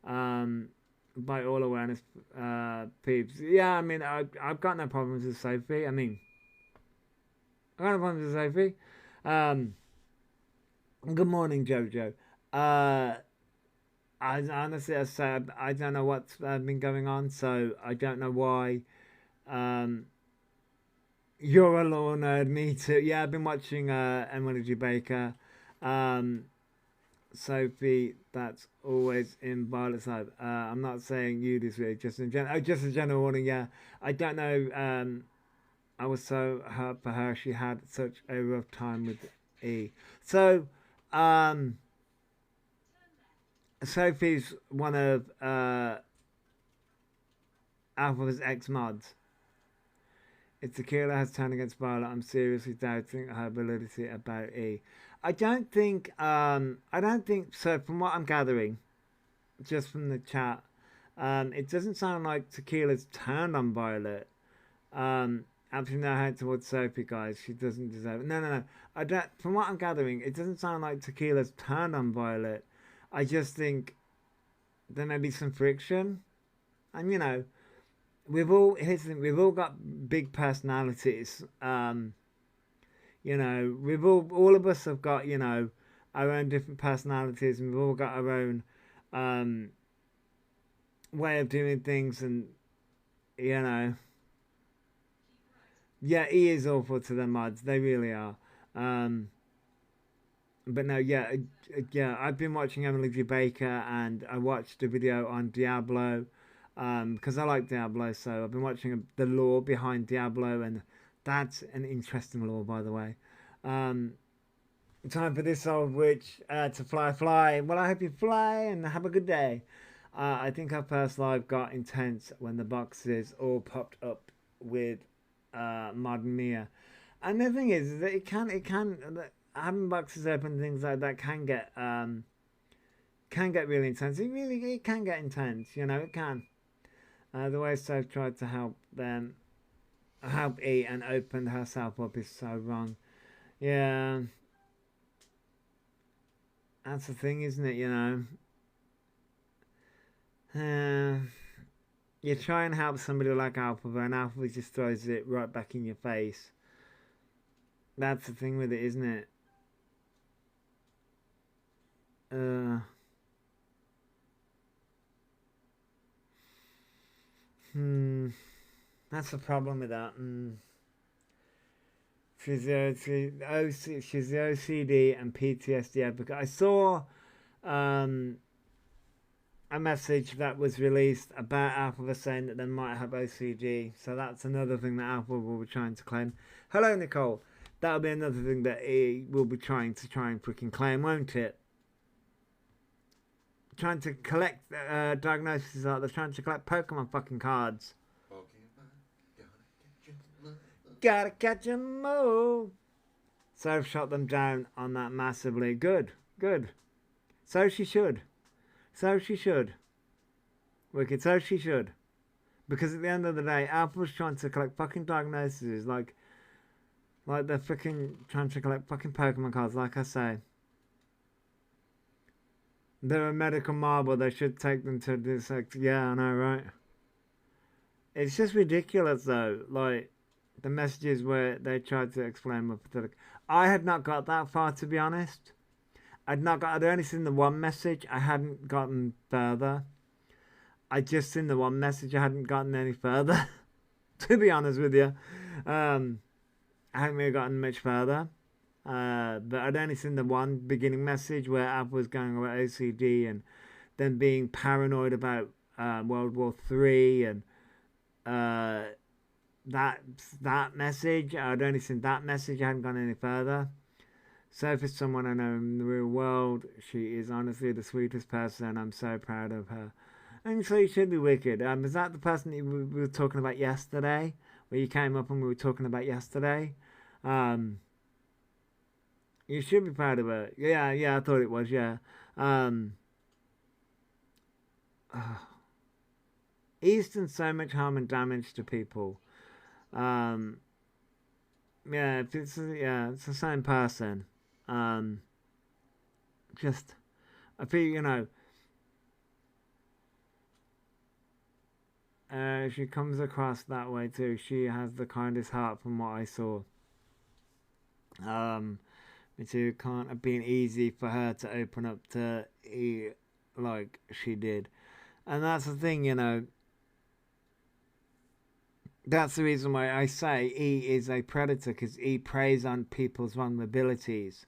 By all awareness, peeps. Yeah, I mean, I've got no problems with Sophie. I mean, I've got no problems with Sophie. Good morning, Jojo. I honestly, I said, I don't know what's been going on, so I don't know why. You're a law nerd, me too. Yeah, I've been watching Emily G. Baker. Sophie, that's always in Violet's life. I'm not saying you this way, just in general. Oh, just a general warning, yeah. I don't know. I was so hurt for her. She had such a rough time with E. So, Sophie's one of Alpha's ex-mods. If Tequila has turned against Violet, I'm seriously doubting her validity about E. I don't think, so from what I'm gathering, just from the chat, it doesn't sound like Tequila's turned on Violet. Absolutely no hate towards Sophie, guys. She doesn't deserve it. No. I don't. From what I'm gathering, it doesn't sound like Tequila's turned on Violet. I just think there may be some friction, and you know, here's the thing, we've all got big personalities. You know, all of us have got, you know, our own different personalities, and we've all got our own way of doing things, and you know. Yeah, he is awful to the mods. They really are. But no, yeah, I've been watching Emily G. Baker, and I watched a video on Diablo, because I like Diablo, so I've been watching the lore behind Diablo, and that's an interesting lore, by the way. Time for this old witch to fly. Well, I hope you fly and have a good day. I think our first live got intense when the boxes all popped up with Modern Mia, and the thing is that it can having boxes open, things like that can get can get really intense. It can get intense, you know, it can. The way Soph tried to help E and opened herself up is so wrong. Yeah. That's the thing, isn't it, you know? You try and help somebody like Elphaba, and Elphaba just throws it right back in your face. That's the thing with it, isn't it? That's the problem with that. She's the OCD and PTSD advocate. I saw a message that was released about Elphaba saying that they might have OCD. So that's another thing that Elphaba will be trying to claim. Hello, Nicole. That'll be another thing that he will be trying to freaking claim, won't it? Trying to collect diagnoses out. They're trying to collect Pokemon fucking cards. Gotta catch 'em all. So shot them down on that massively. Good. So she should. Wicked, so she should. Because at the end of the day, Apple's trying to collect fucking diagnoses. Like they're freaking trying to collect fucking Pokemon cards, like I say. They're a medical marble. They should take them to dissect. Yeah, I know, right? It's just ridiculous, though. Like, the messages where they tried to explain more pathetic. I had not got that far, to be honest. I'd only seen the one message. I hadn't gotten further. I'd just seen the one message. I hadn't gotten any further. To be honest with you. I hadn't really gotten much further. But I'd only seen the one beginning message where Apple was going about OCD and then being paranoid about World War III and that message. I'd only seen that message. I hadn't gone any further. So for someone I know in the real world, she is honestly the sweetest person. I'm so proud of her. And so you should be wicked. Is that the person that we were talking about yesterday? Where you came up and we were talking about yesterday? You should be proud of her. Yeah, I thought it was, yeah. He's done so much harm and damage to people. Yeah, it's the same person. Just, I feel, you know, she comes across that way too. She has the kindest heart from what I saw. It can't have been easy for her to open up to E like she did. And that's the thing, you know. That's the reason why I say E is a predator, because E preys on people's vulnerabilities.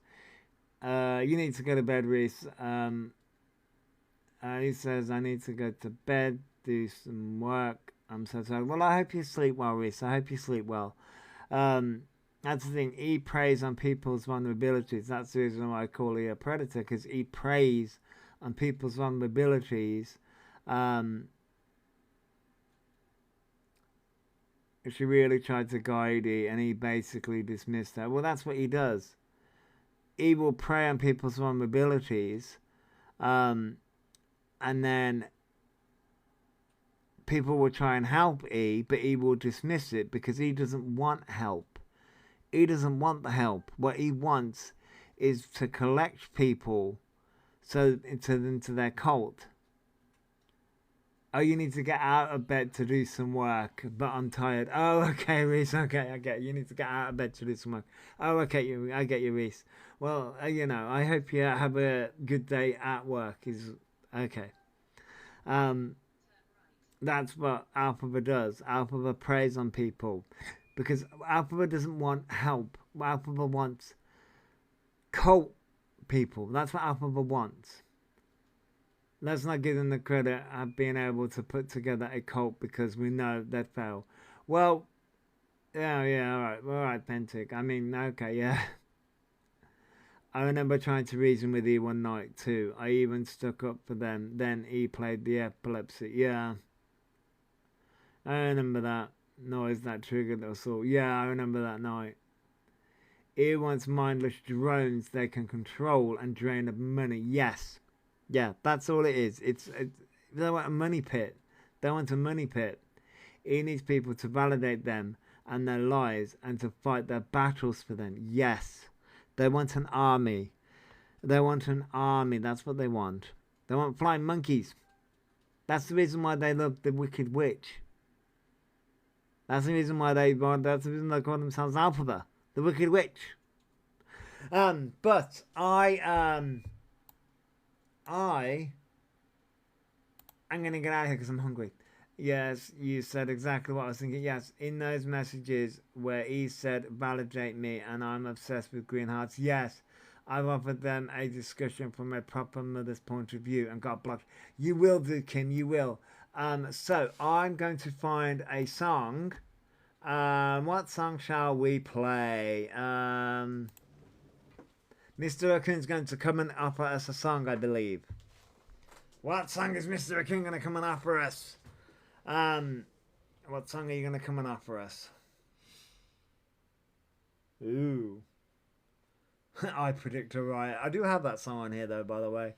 You need to go to bed, Reese. He says, I need to go to bed, do some work. I'm so sorry. Well, I hope you sleep well, Reese. I hope you sleep well. That's the thing. E preys on people's vulnerabilities. That's the reason why I call E a predator, because E preys on people's vulnerabilities. She really tried to guide E, and he basically dismissed her. Well, that's what he does. E will prey on people's vulnerabilities, and then people will try and help E, but E will dismiss it because he doesn't want help. He doesn't want the help. What he wants is to collect people into their cult. Oh, you need to get out of bed to do some work, but I'm tired. Oh, okay, Reese. Okay, I get you. You need to get out of bed to do some work. Oh, okay, I get you, Reese. Well, you know, I hope you have a good day at work. Is okay. That's what Elphaba does. Elphaba preys on people because Elphaba doesn't want help. Elphaba wants cult people. That's what Elphaba wants. Let's not give them the credit of being able to put together a cult because we know that fail. Well, yeah, all right, Pentic. I mean, okay, yeah. I remember trying to reason with E one night too. I even stuck up for them. Then E played the epilepsy. Yeah. I remember that noise that triggered the assault. Yeah, I remember that night. E wants mindless drones they can control and drain of money. Yes. Yeah, that's all it is. They want a money pit. They want a money pit. He needs people to validate them and their lies and to fight their battles for them. Yes. They want an army. They want an army. That's what they want. They want flying monkeys. That's the reason why they love the Wicked Witch. That's the reason why they call themselves Elphaba, the Wicked Witch. But I'm gonna get out of here because I'm hungry. Yes, you said exactly what I was thinking. Yes, in those messages where he said validate me and I'm obsessed with green hearts. Yes, I've offered them a discussion from a proper mother's point of view and got blocked. You will do, Kim. You will. So I'm going to find a song. What song shall we play? Mr. Raccoon's going to come and offer us a song, I believe. What song is Mr. Raccoon going to come and offer us? What song are you going to come and offer us? Ooh. I predict a riot. I do have that song on here, though, by the way.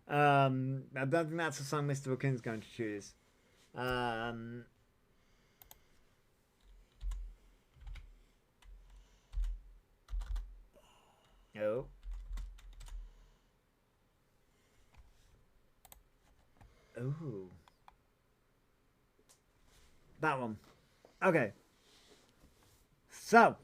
I don't think that's the song Mr. Raccoon's going to choose. Oh. Ooh. That one. Okay. So,